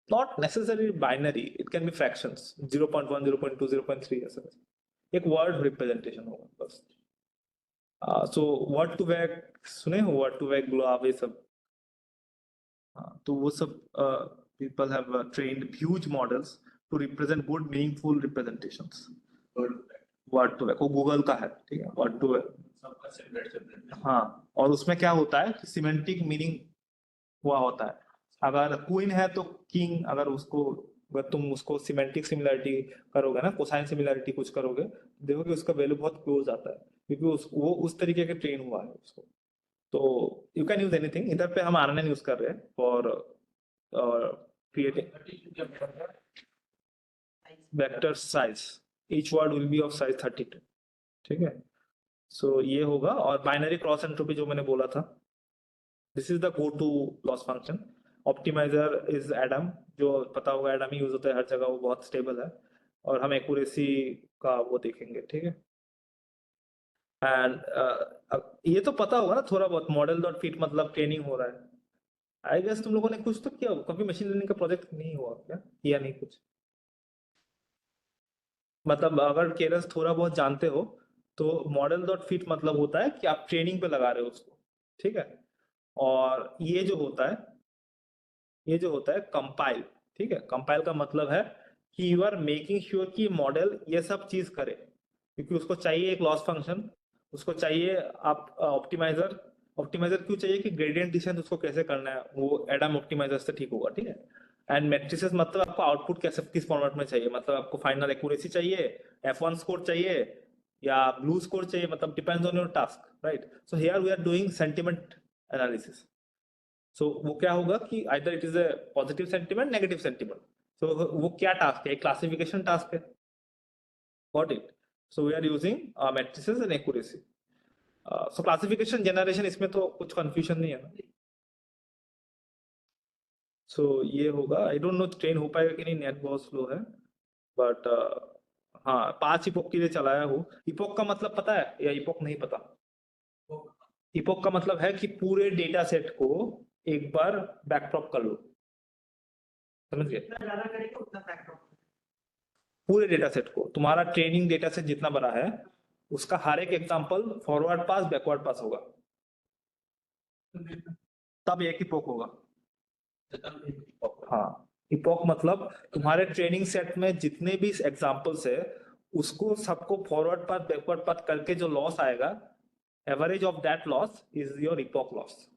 not necessarily binary, it can be fractions 0.1 0.2 0.3 ऐसा एक word representation होगा बस। so word to vec सुने हो, word to vec glob ये सब, तो वो सब people have trained huge models to represent good meaningful representations। word to vec वो गूगल का है, ठीक है, word to vec सबका सेपरेट। हाँ। और उसमें क्या होता है कि सिमेंटिक मीनिंग हुआ होता है, अगर क्वीन है तो किंग, अगर उसको, अगर तुम उसको सिमेंटिक सिमिलरिटी करोगे ना, कोसाइन सिमिलरिटी कुछ करोगे, देखोगे उसका वैल्यू बहुत क्लोज आता है, क्योंकि वो उस तरीके के ट्रेन हुआ है उसको। तो यू कैन यूज एनीथिंग, इधर पे हम आरएनएन यूज कर रहे हैं for creating vector size, each word will B of size 32, ठीक है। सो ये होगा। और बाइनरी क्रॉस एंट्रोपी जो मैंने बोला था, this is the go to loss function. Optimizer is Adam, जो पता होगा एडम ही यूज होता है हर जगह, वो बहुत स्टेबल है, और हम एक्यूरेसी का वो देखेंगे, ठीक है। एंड ये तो पता होगा ना थोड़ा बहुत, मॉडल डॉट फिट मतलब ट्रेनिंग हो रहा है, आई गेस तुम लोगों ने कुछ तो किया होगा, कभी मशीन लर्निंग का प्रोजेक्ट नहीं हुआ क्या, किया नहीं कुछ, मतलब अगर केरस थोड़ा बहुत जानते हो तो मॉडल डॉट फिट मतलब होता है कि आप ट्रेनिंग पे लगा रहे हो उसको, ठीक है। और ये जो होता है कंपाइल, ठीक है, कंपाइल का मतलब है कि यू आर मेकिंग श्योर कि मॉडल ये सब चीज करे, क्योंकि उसको चाहिए एक लॉस फंक्शन, उसको चाहिए आप ऑप्टिमाइजर। ऑप्टिमाइजर क्यों चाहिए कि ग्रेडियंट डिसेंट उसको कैसे करना है, वो एडम ऑप्टिमाइजर से ठीक होगा, ठीक है। एंड मैट्रिसेस मतलब आपको आउटपुट कैसे, किस फॉर्मेट में चाहिए, मतलब आपको फाइनल एक्यूरेसी चाहिए, F1 स्कोर चाहिए या ब्लू स्कोर चाहिए, मतलब depends on your task, right. So here we are doing sentiment analysis. So वो क्या होगा कि either it is a positive sentiment, negative sentiment. So वो क्या टास्क है? एक क्लासिफिकेशन टास्क है। Got it? So we are using matrices and accuracy. So classification generation, इसमें तो कुछ कंफ्यूजन नहीं है ना। सो ये होगा, आई डोंट नो ट्रेन हो पाएगा कि नहीं, नेट बहुत स्लो है। बट हाँ, 5 इपोक के लिए चलाया हूँ। इपोक का मतलब पता है या इपोक नहीं पता? इपोक का मतलब है कि पूरे डेटा सेट को एक बार बैकड्रॉप कर लो। समझ गए? जितना ज्यादा करेंगे उतना बैकड्रॉप। पूरे डेटा सेट को, तुम्हारा ट्रेनिंग डेटा सेट जितना बड़ा है उसका हर एक एग्जांपल फॉरवर्ड पास बैकवर्ड पास होगा, तब एक इपोक होगा। हाँ, इपोक मतलब तुम्हारे ट्रेनिंग सेट में जितने भी एग्जांपल्स है उसको सबको फॉरवर्ड पाथ बैकवर्ड पाथ करके जो लॉस आएगा, average of that loss is your epoch loss.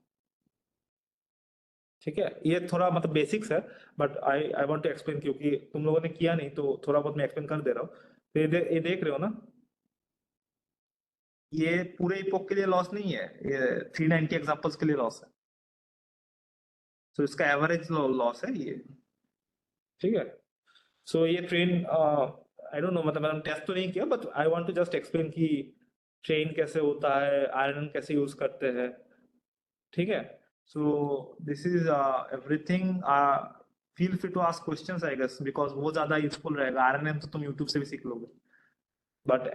ठीक है, ये थोड़ा मतलब बेसिक्स है, but I want to explain क्योंकि तुम लोगों ने किया नहीं, तो थोड़ा बहुत मैं एक्सप्लेन कर दे रहा हूँ। तो ये देख रहे हो ना, ये पूरे इपोक के लिए लॉस नहीं है, ये 390 एग्जांपल्स के लिए लॉस है। तो इसका एवरेज लॉस है ये। ठीक है, सो ये ट्रेन आई डोंट नो, मतलब मैंने टेस्ट तो नहीं किया, but I want to just explain कि ट्रेन कैसे होता है, आयरन कैसे यूज करते हैं। ठीक है, so this is everything. Feel free to ask questions I guess, because वो ज्यादा यूजफुल रहेगा। आयरन तो तुम यूट्यूब से भी सीख लोगे, बट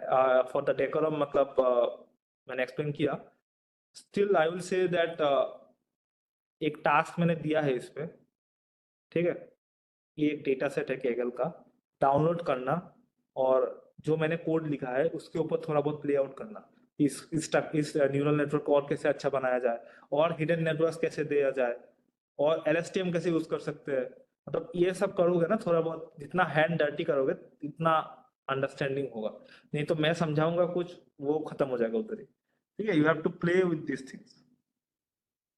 फॉर द डेकोरम मतलब मैंने एक्सप्लेन किया। Still I will say that एक टास्क मैंने दिया है इस पे। ठीक है, ये एक डेटा सेट है केगल का, डाउनलोड करना और जो मैंने कोड लिखा है उसके ऊपर थोड़ा बहुत प्ले आउट करना। इस न्यूरल नेटवर्क को और कैसे अच्छा बनाया जाए, और हिडन नेटवर्क कैसे दिया जाए, और LSTM कैसे यूज कर सकते हैं। मतलब ये सब करोगे ना, थोड़ा बहुत जितना हैंड डर्टी करोगे इतना अंडरस्टैंडिंग होगा। नहीं तो मैं समझाऊंगा कुछ, वो खत्म हो जाएगा उधर ही। ठीक है, you have to play with this things.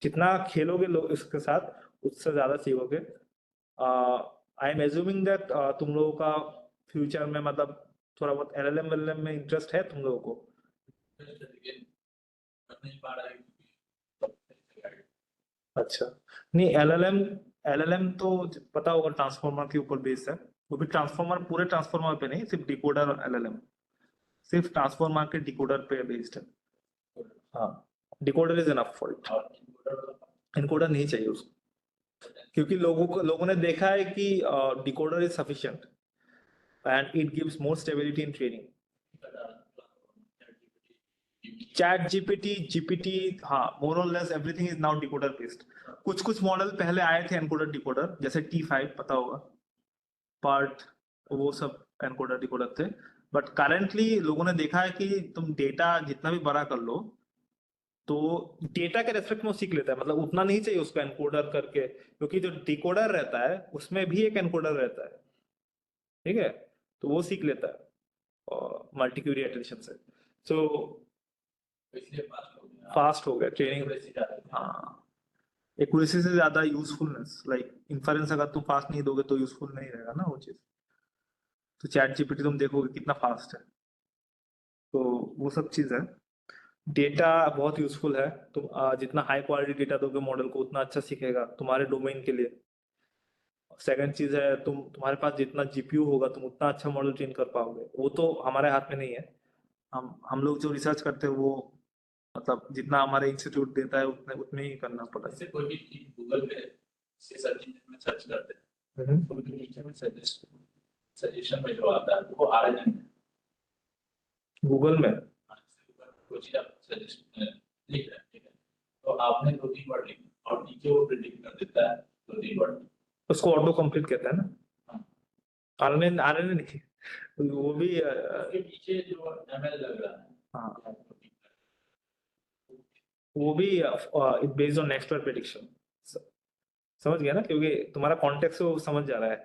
जितना खेलोगे लोग इसके साथ, उससे ज्यादा सीखोगे। आई एम एज्यूमिंग दैट तुम लोगों का फ्यूचर में मतलब थोड़ा बहुत LLM वेलएलएम में इंटरेस्ट है तुम लोगों को? अच्छा, नहीं LLM तो पता होगा, ट्रांसफॉर्मर के ऊपर बेस्ड है। वो भी ट्रांसफॉर्मर, पूरे ट्रांसफॉर्मर पे नहीं, सिर्फ डिकोडर और LLM, सिर्फ ट्रांसफॉर्मर के डिकोडर पे बेस्ड है। हाँ, decoder is enough for it, encoder नहीं चाहिए उसको, क्योंकि लोगों ने देखा है कि decoder is sufficient and it gives more stability in training. Chat GPT, हाँ, more or less everything is now decoder based. कुछ मॉडल पहले आए थे एनकोडर डिकोडर, जैसे T5 पता होगा, पार्ट, वो सब एनकोडर डिकोडर थे। बट करेंटली लोगों ने देखा है कि तुम डेटा जितना भी बड़ा कर लो, तो डेटा के रेस्पेक्ट में वो सीख लेता है। मतलब उतना नहीं चाहिए उसको एनकोडर करके, क्योंकि जो डिकोडर रहता है उसमें भी एक एनकोडर रहता है। ठीक है, तो वो सीख लेता है और मल्टी क्यूरी एट्रिब्यूशन से। सो फास्ट हो गया ट्रेनिंग। हाँ, एक्यूरेसी से ज्यादा यूजफुलनेस, लाइक इन्फरेंस अगर तुम फास्ट नहीं दोगे तो यूजफुल नहीं रहेगा ना वो चीज। तो चैट जीपीटी तुम देखोगे कितना फास्ट है, तो वो सब चीज है। डेटा बहुत यूजफुल है। तुम जितना हाई क्वालिटी डेटा दोगे मॉडल को, उतना अच्छा सीखेगा तुम्हारे डोमेन के लिए। सेकंड चीज है, तुम्हारे पास जितना जीपीयू होगा तुम उतना अच्छा मॉडल ट्रेन कर पाओगे। वो तो हमारे हाथ में नहीं है। हम लोग जो रिसर्च करते हैं वो मतलब जितना हमारे इंस्टीट्यूट देता है उतने उतने ही करना पड़ता जैसे कोई भी चीज गूगल पे से सर्च इंजन में सर्च करते हैं, है। तो भी नीचे में सजेशन में जो आता है वो RNN है। गूगल में कोई चीज आप सजेस्ट लिख रहे हैं, ठीक है, तो आपने 2-3 वर्ड लिखे और नीचे वो प्रिडिक्ट कर देता है 2-3 वर्ड। उसको ऑटो कंप्लीट कहते हैं ना। हाँ। आरएनए आरएनए नहीं, वो भी उसके पीछे जो ML लग रहा है, हाँ, वो भी बेस्ड ऑन नेक्स्ट प्रेडिक्शन। समझ गया ना, क्योंकि तुम्हारा कॉन्टेक्स्ट वो समझ जा रहा है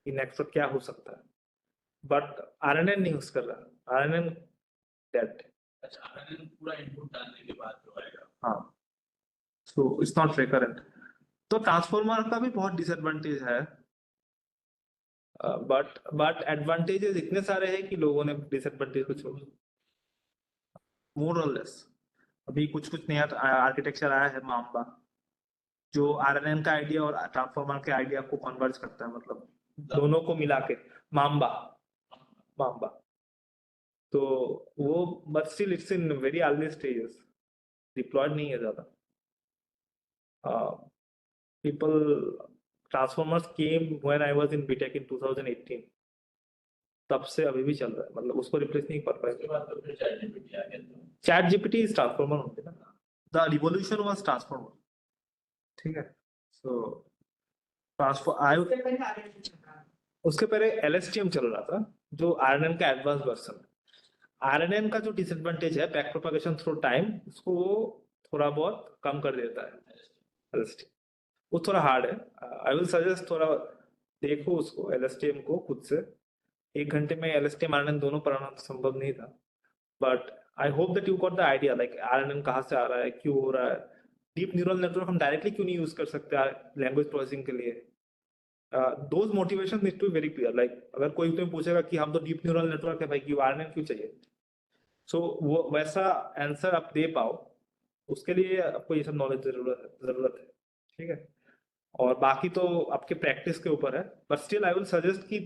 कि नेक्स्ट क्या हो सकता है। बट आरएनए नहीं यूज कर रहा, आरएनए डेड। अच्छा, RNN पूरा इनपुट डालने के बाद जो आएगा। हाँ, सो इट्स नॉट रिकरेंट। तो ट्रांसफॉर्मर का भी बहुत डिसएडवांटेज है, बट एडवांटेजेस इतने सारे हैं कि लोगों ने डिसएडवांटेज को छोड़, मोर और लेस। अभी कुछ नया आर्किटेक्चर आया है माम्बा, जो आरएनएन का आइडिया और ट्रांसफॉर्मर के आइडिया को कन्वर्ज करता है, मतलब दोनों को मिला के माम्बा माम्बा। तो वो but still it's in very early stages, deployed नहीं है ज्यादा। People transformers came when I was in BTech in 2018, तब से अभी भी चल रहा है, मतलब उसको रिप्लेस नहीं कर उसके पाए। बाद तो फिर चैट जीपीटी आ गया तो चैट जीपीटी इज ट्रांसफॉर्मर होते ना, द रिवॉल्यूशन वाज ट्रांसफॉर्मर, ठीक है। सो ट्रांसफॉर आई उससे पहले RNN चल रहा है। उसके पहले एलएसटीएम चल रहा था, जो आरएनएन का एडवांस वर्जन है। आरएनएन का जो डिसएडवांटेज है बैक प्रोपगेशन थ्रू टाइम, उसको वो थोड़ा बहुत कम कर देता है। एलएसटीएम वो थोड़ा हार्ड है, आई विल सजेस्ट थोड़ा देखो उसको, एलएसटीएम को खुद से। 1 घंटे में एलएसटीएम आरएनएन दोनों पढ़ाना तो संभव नहीं था, but I hope that you got the idea, like RNN कहाँ से आ रहा है, क्यों हो रहा है। डीप न्यूरल नेटवर्क हम डायरेक्टली क्यों नहीं यूज कर सकते लैंग्वेज प्रोसेसिंग के लिए। Those motivation need to very clear, like अगर कोई तुम्हें पूछेगा कि हम तो डीप न्यूरल नेटवर्क है भाई, क्यों आरएनएन क्यों चाहिए, सो वो वैसा आंसर आप दे पाओ, उसके लिए आपको ये सब नॉलेज जरूरत है, ठीक है। और बाकी तो आपके प्रैक्टिस के ऊपर है, but still I will suggest कि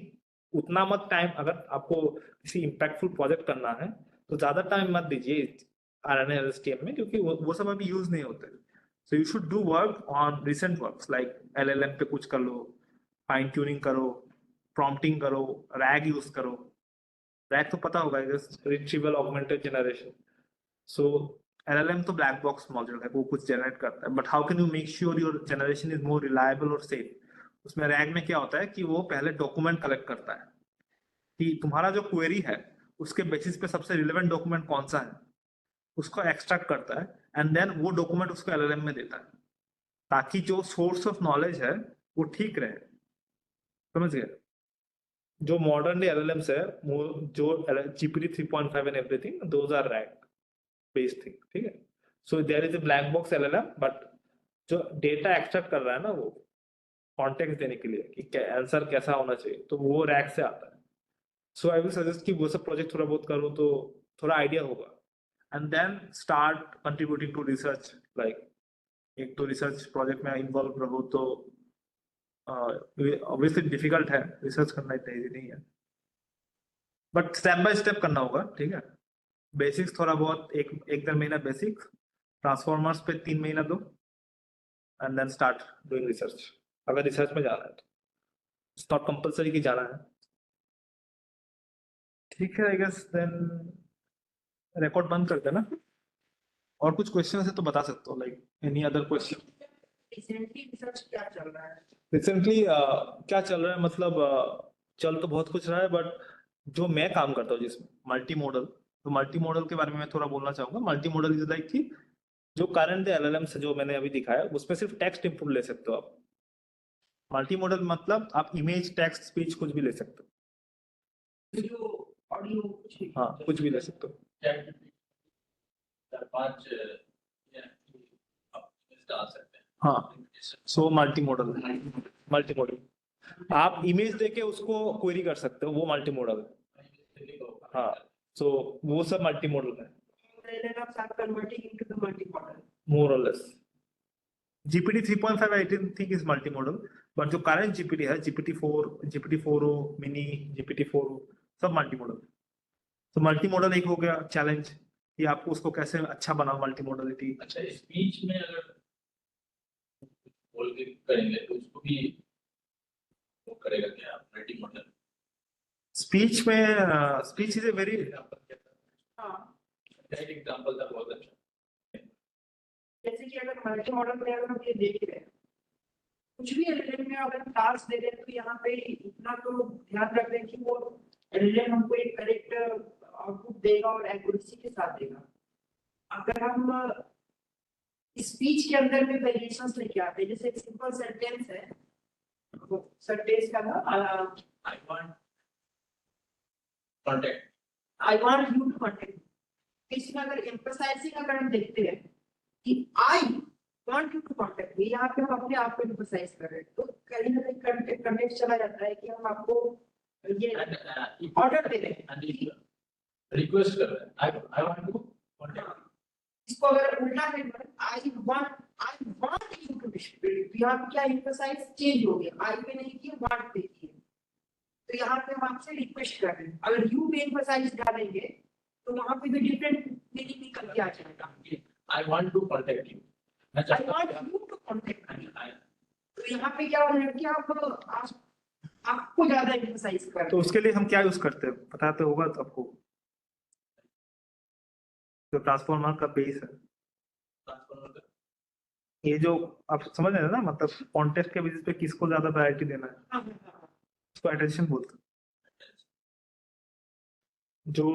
उतना मत टाइम, अगर आपको किसी इम्पैक्टफुल प्रोजेक्ट करना है तो ज्यादा टाइम मत दीजिए आरएनए एलएसटीएम में, क्योंकि वो सब अभी यूज नहीं होते। So you should do work on recent works, like LLM पे कुछ कर लो, फाइन ट्यूनिंग करो, प्रॉम्प्टिंग करो, रैग यूज करो। रैग तो पता होगा, रिट्रीवल ऑगमेंटेड जनरेशन। सो एलएलएम तो ब्लैक बॉक्स मॉड्यूल है, वो कुछ जनरेट करता है, but how can you make sure your generation is more reliable और सेफ। उसमें रैग में क्या होता है कि वो पहले डॉक्यूमेंट कलेक्ट करता है कि तुम्हारा जो क्वेरी है उसके बेसिस पे सबसे रिलेवेंट डॉक्यूमेंट कौन सा है, उसको एक्सट्रैक्ट करता है, एंड देन वो डॉक्यूमेंट उसको एलएलएम में देता है, ताकि जो सोर्स ऑफ नॉलेज है वो ठीक रहे। समझ गए। जो मॉडर्न डे एलएलएम्स है, जो GPT 3.5 and everything, those are RAG based thing, ठीक है। So there is a black box LLM, but जो डेटा एक्सट्रैक्ट कर रहा है ना, वो कॉन्टेक्स्ट देने के लिए कि आंसर कैसा होना चाहिए, तो वो रैग से आता है। सो आई विल सजेस्ट कि वो सब प्रोजेक्ट थोड़ा बहुत करो तो थोड़ा आइडिया होगा, and then start contributing to research. Like एक तो रिसर्च प्रोजेक्ट में इन्वॉल्व रहो तो ऑब्वियसली डिफिकल्ट है, रिसर्च करना इतना इजी नहीं है, बट स्टेप बाय स्टेप करना होगा, ठीक है। बेसिक्स थोड़ा बहुत, एक 1.5 महीना बेसिक्स, ट्रांसफॉर्मर्स पे 3 महीना दो, and then start doing research. अगर रिसर्च में जाना है तो इट्स नॉट कंपल्सरी कि जाना है, ठीक है। आई गेस देन रिकॉर्ड बंद कर देना। और कुछ क्वेश्चन है तो बता सकते हो, like any other question. Recently research क्या चल रहा है? रिसेंटली क्या चल रहा है, मतलब चल तो बहुत कुछ रहा है, बट जो मैं काम करता हूँ जिसमें मल्टी मॉडल, तो मल्टी मॉडल के बारे में मैं थोड़ा बोलना चाहूंगा। मल्टी मॉडल इज लाइक कि जो करंट एलएलएम से जो मैंने अभी दिखाया, उसमें सिर्फ टेक्स्ट इनपुट ले सकते हो आप। मल्टी मॉडल मतलब आप इमेज, टेक्स्ट, स्पीच कुछ भी ले सकते वीडियो, ऑडियो, कुछ भी। हो, हाँ कुछ भी ले सकते हो। चैट जीपीटी 4-5 आप डाल सकते हैं। हाँ, so multi modal, multi modal आप इमेज देके उसको क्वेरी कर सकते हो, वो मल्टी मॉडल है। हाँ, सो वो सब मल्टी मॉडल है, LLMs are converting into the multi-model. मोर और less. GPT 3.5 I think is multi modal, but जो करंट जीपीटी है, GPT-4, GPT-4o मिनी, GPT-4o, सब मल्टी मॉडल। तो मल्टी मॉडल एक हो गया चैलेंज कि आपको उसको कैसे अच्छा बनाओ मल्टी मॉडलिटी। अच्छा, स्पीच में अगर बोल के करेंगे तो उसको भी वो करेगा क्या मल्टी मॉडल? स्पीच में स्पीच इज ए वेरी, हाँ, एक एग्जांपल था बहुत अच्छा। जैसे कि अगर मल्टी मॉडल में अगर हम ये देख रहे हैं, कुछ भी एलएलएम में अगर हम टास्क दे रहे हैं तो यहाँ पे इतना तो ध्यान रख रहे हैं कि वो एलएलएम हमको एक करेक्ट आउटपुट देगा और एक्यूरेसी के साथ देगा। अगर हम स्पीच के अंदर में वेरिएशंस लेके आते हैं, जैसे एक सिंपल सेंटेंस है, सेंटेंस का ना I want contact, I want you to contact, इसमें अगर एम्फसाइजिंग अगर हम देखते हैं कि I want you to contact me, यहाँ पे हम अपने आप को एम्फसाइज कर रहे हैं, तो कहीं ना कहीं कंटेक्स्ट चला जाता है कि हम आपको ये ऑर्डर दे रहे हैं, रिक्वेस्ट कर रहे हैं आई वांट टू कांटेक्ट। इसको अगर उल्टा करें, I want you to distribute, तो यहाँ पे क्या एम्फसाइज चेंज हो गया, आई पे नहीं किया, वांट पे किया, तो यहाँ पे हम आपसे रिक्वेस्ट कर रहे हैं। अगर यू पे एम्फसाइज डालेंगे तो वहां पे भी डिफरेंट मीनिंग निकल के आ जाएगा। I want to contact you. मैं आई चाहता वांट हूँ you to contact me, I- तो यहाँ पे क्या हो रहा है कि आपको ज्यादा एम्फसाइज कर रहे तो हैं। उसके लिए हम क्या यूज करते हैं पता तो होगा तो आपको, जो ट्रांसफॉर्मर का बेस है, transformer का- ये जो आप समझ रहे हैं ना, मतलब कॉन्टेक्स्ट के बेसिस पे किसको ज्यादा प्रायोरिटी देना है, हाँ, हाँ, हाँ। उसको अटेंशन बोलते हैं। जो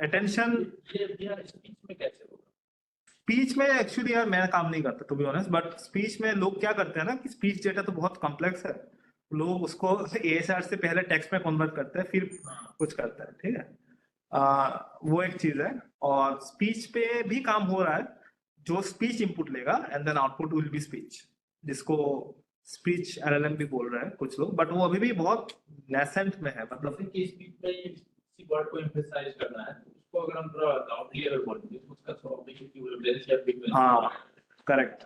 अटेंशन ये स्पीच में कैसे होगा? स्पीच में एक्चुअली यार मैं काम नहीं करता to be honest, but speech में लोग क्या करते हैं ना कि स्पीच डेटा तो बहुत कॉम्प्लेक्स है, लोग उसको एएसआर से पहले टेक्स्ट में कन्वर्ट करते हैं फिर कुछ करते हैं, ठीक है। वो एक चीज है, और स्पीच पे भी काम हो रहा है, जो स्पीच इनपुट लेगा and then output will be speech, जिसको स्पीच एलएलएम भी बोल रहे हैं कुछ लोग, बट वो अभी भी बहुत नेसेंट में है, मतलब जैसे कि स्पीच में किसी वर्ड को एम्फसाइज करना है, तो उसको अगर हम थोड़ा लाउडली अगर बोलेंगे तो उसका थोड़ा फ्रीक्वेंसी या फ्रीक्वेंसी, हाँ करेक्ट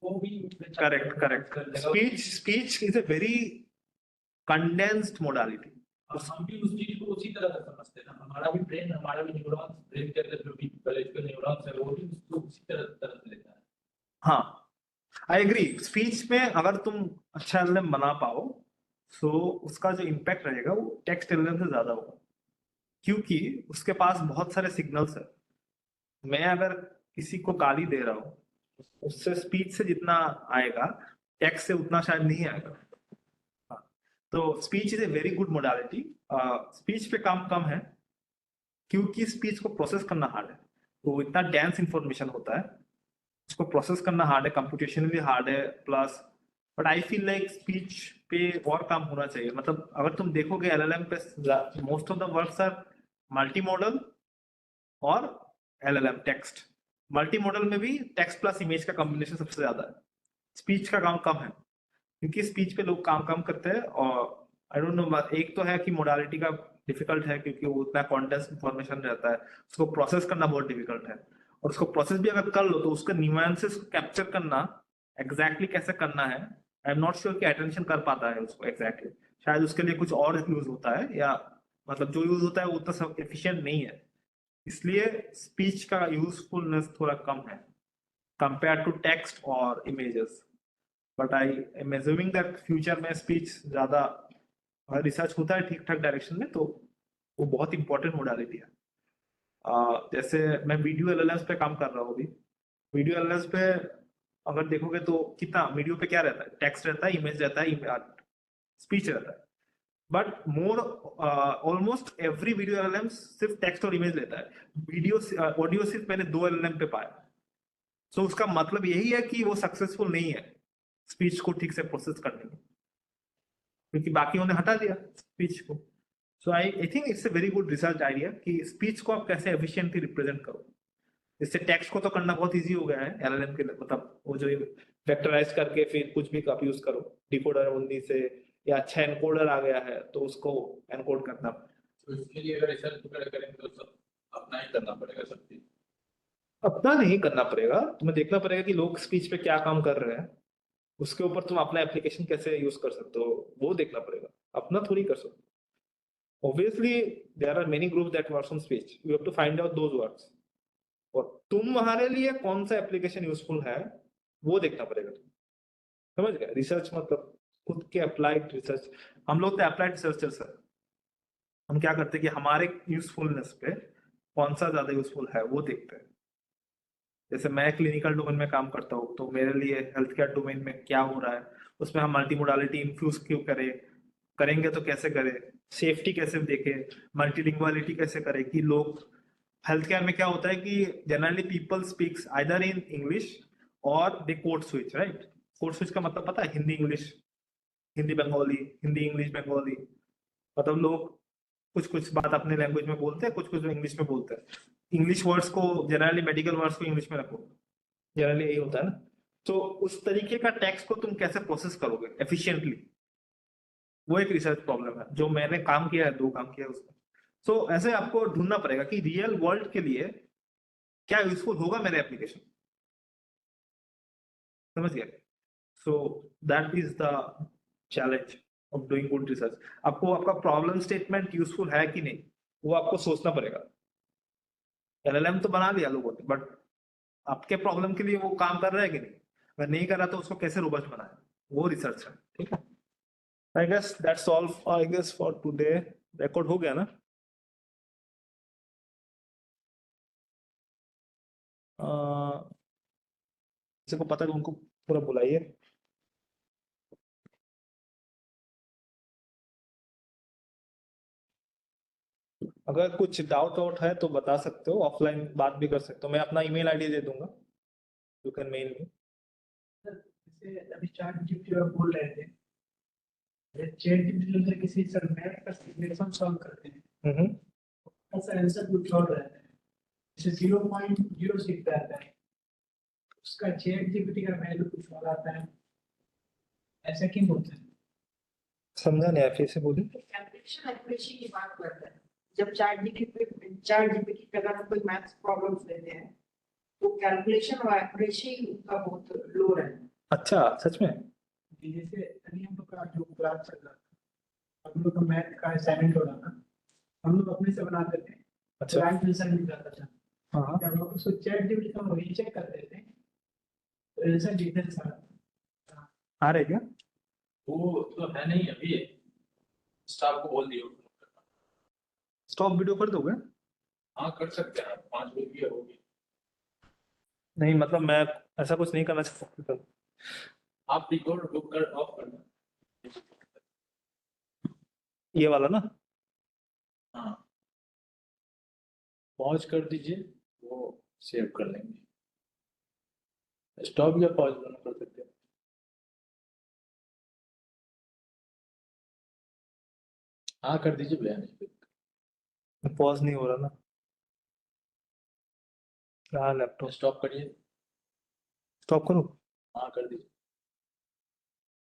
वो भी correct speech is a very condensed modality. और हम भी उस चीज को उसी तरह से समझते हैं ना, हमारा भी ब्रेन, हमारा भी न्यूरॉन्स, ब्रेन के अंदर जो भी कलेक्टिव न्यूरॉन्स है वो भी उसको उसी तरह से लेता है। हाँ आई एग्री, स्पीच में अगर तुम अच्छा एलएलएम बना पाओ तो उसका जो इम्पैक्ट रहेगा वो टेक्स्ट एलएलएम से ज्यादा होगा, क्योंकि उसके पास बहुत सारे सिग्नल्स है। मैं अगर किसी को गाली दे रहा हूँ, उससे स्पीच से जितना आएगा टेक्स्ट से उतना शायद नहीं आएगा। हाँ, तो speech is a very good modality. Speech पे काम कम है क्योंकि स्पीच को प्रोसेस करना हार्ड है, तो इतना डेंस इंफॉर्मेशन होता है, उसको प्रोसेस करना हार्ड है, कंप्यूटेशनली हार्ड है plus. But I feel like speech पे और काम होना चाहिए, मतलब अगर तुम देखोगे एलएलएम पे most of the works are multi modal और एलएलएम टेक्स्ट। मल्टी मॉडल में भी टेक्स्ट प्लस इमेज का कॉम्बिनेशन सबसे ज्यादा है, स्पीच का काम कम है क्योंकि स्पीच पे लोग काम कम करते हैं। और आई डोंट नो, एक तो है कि मोडालिटी का डिफिकल्ट है क्योंकि वो उतना कॉन्टेंस इंफॉर्मेशन रहता है, उसको प्रोसेस करना बहुत डिफिकल्ट है, और उसको प्रोसेस भी अगर कर लो तो उसके न्यूएंसेस को कैप्चर करना एग्जैक्टली कैसे करना है, आई एम नॉट श्योर कि अटेंशन कर पाता है उसको एग्जैक्टली, शायद उसके लिए कुछ और यूज होता है, या मतलब जो यूज होता है वो उतना एफिशिएंट नहीं है, इसलिए स्पीच का यूजफुलनेस थोड़ा कम है कंपेयर टू टेक्स्ट और images. But I am assuming that future में स्पीच ज्यादा रिसर्च होता है ठीक ठाक डायरेक्शन में, तो वो बहुत इंपॉर्टेंट मोडालिटी है। जैसे मैं वीडियो एलएलएम्स पे काम कर रहा हूँ अभी, वीडियो एलएलएम्स पे अगर देखोगे तो कितना वीडियो पे क्या रहता है, टेक्स्ट रहता है, इमेज रहता है, स्पीच रहता है, but more almost every video LLM सिर्फ टेक्स्ट और इमेज लेता है, वीडियो ऑडियो सिर्फ मैंने 2 एलएलएम पे पाया। सो उसका मतलब यही है कि वो सक्सेसफुल नहीं है स्पीच को ठीक से प्रोसेस करने में, क्योंकि बाकी उन्होंने हटा दिया स्पीच को। So I think it's a very good research idea कि स्पीच को आप कैसे एफिशिएंटली रिप्रेजेंट करो। इससे टेक्स्ट को तो करना बहुत इजी हो गया है एलएलएम के लिए, मतलब वो जो वेक्टराइज करके फिर कुछ भी आप यूज करो, डिकोडर उन्नी से, या अच्छा एनकोडर आ गया है तो उसको एनकोड करना। तो इसके लिए अगर रिसर्च वगैरह करेंगे तो सब अपना ही करना पड़ेगा सब चीज। अपना नहीं करना पड़ेगा, तुम्हें देखना पड़ेगा कि लोग स्पीच पे क्या काम कर रहे हैं, उसके ऊपर तुम अपना एप्लीकेशन कैसे यूज कर सकते हो वो देखना पड़ेगा, अपना थोड़ी कर सकते हो। Obviously there are many groups that works on speech, you have to find out those works, और तुम्हारे लिए कौन सा एप्लीकेशन यूजफुल है वो देखना पड़ेगा। समझ गए, रिसर्च मतलब खुद के अप्लाइड रिसर्च। हम लोग तो अप्लाइड रिसर्चर्स है, हम क्या करते हैं कि हमारे यूजफुलनेस पे कौन सा ज्यादा यूजफुल है वो देखते हैं। जैसे मैं क्लिनिकल डोमेन में काम करता हूँ, तो मेरे लिए हेल्थ केयर डोमेन में क्या हो रहा है, उसमें हम मल्टी मोडालिटी इन्फ्यूज क्यों करेंगे तो कैसे करें, सेफ्टी कैसे देखें, मल्टीलिंगुअलिटी कैसे करें, कि लोग हेल्थ केयर में क्या होता है कि generally people speaks either in English और they code switch, right. Code switch का मतलब पता है, हिंदी इंग्लिश, हिंदी बंगाली, हिंदी इंग्लिश बंगाली, मतलब लोग कुछ कुछ बात अपने लैंग्वेज में बोलते हैं, कुछ कुछ इंग्लिश में बोलते हैं। इंग्लिश वर्ड्स को जनरली, मेडिकल वर्ड्स को इंग्लिश में रखो, जनरली यही होता है ना। तो उस तरीके का टेक्स्ट को तुम कैसे प्रोसेस करोगे एफिशिएंटली, वो एक रिसर्च प्रॉब्लम है जो मैंने काम किया है, 2 काम किया है उसमें। सो ऐसे आपको ढूंढना पड़ेगा कि रियल वर्ल्ड के लिए क्या यूजफुल होगा मेरे एप्लीकेशन, समझ गए? So that is the challenge of doing good research. आपको आपका प्रॉब्लम स्टेटमेंट यूजफुल है कि नहीं, वो आपको सोचना पड़ेगा। एलएलएम तो बना लिया लोगों ने, बट आपके प्रॉब्लम के लिए वो काम कर रहा है कि नहीं, अगर नहीं कर रहा तो उसको कैसे रोबस्ट बनाए, वो रिसर्च है। ठीक है, I guess that's all I guess for today. Record हो गया ना? किसी को पता है तो उनको पूरा बुलाइए। अगर कुछ डाउट वाउट है तो बता सकते हो, ऑफलाइन बात भी कर सकते हो, मैं अपना ईमेल आईडी दे दूंगा, यू कैन मेल मी। जैसे अभी चैट जीपीटी आप बोल रहे थे, चैट जीपीटी से किसी सर मैथ का इक्वेशन सॉल्व करते हैं, ऐसा आंसर कुछ और रहता है, जैसे 0.06 रहता है, उसका चैट जीपीटी का वैल्यू कुछ और आता है, ऐसा क्यों होता है? समझा नहीं, फिर से बोलिए। कैलकुलेशन एक्यूरेसी की बात करते हैं, जब चैट जीपीटी पे अगर हम कोई मैथ्स प्रॉब्लम्स लेते हैं तो कैलकुलेशन और एक्यूरेसी उसका बहुत लो रहता है। अच्छा, सच में? जैसे अभी हम लोग का जो क्लास चल रहा था, हम लोग का मैथ का असाइनमेंट हो रहा था, हम लोग अपने से बनाते थे, अच्छा, राइट आंसर मिल जाता था। हाँ जब हम उसको चैट जीपीटी का वही चेक करते थे तो आंसर डिफरेंस आ रहा था। आ रहे क्या? वो तो है नहीं अभी, स्टाफ को बोल दियो। स्टॉप वीडियो कर दोगे? हाँ कर सकते हैं, 5 वीडियो होगी। नहीं मतलब मैं ऐसा कुछ नहीं करना चाहता। आप रिकॉर्ड बुक कर ऑफ करना। ये वाला ना? हाँ पॉज कर दीजिए, वो सेव कर लेंगे। स्टॉप या पॉज दोनों कर सकते हैं। हाँ कर दीजिए भैया, नहीं पॉज नहीं हो रहा ना, क्या लैपटॉप। स्टॉप करिए। स्टॉप करो। हाँ कर दीजिए।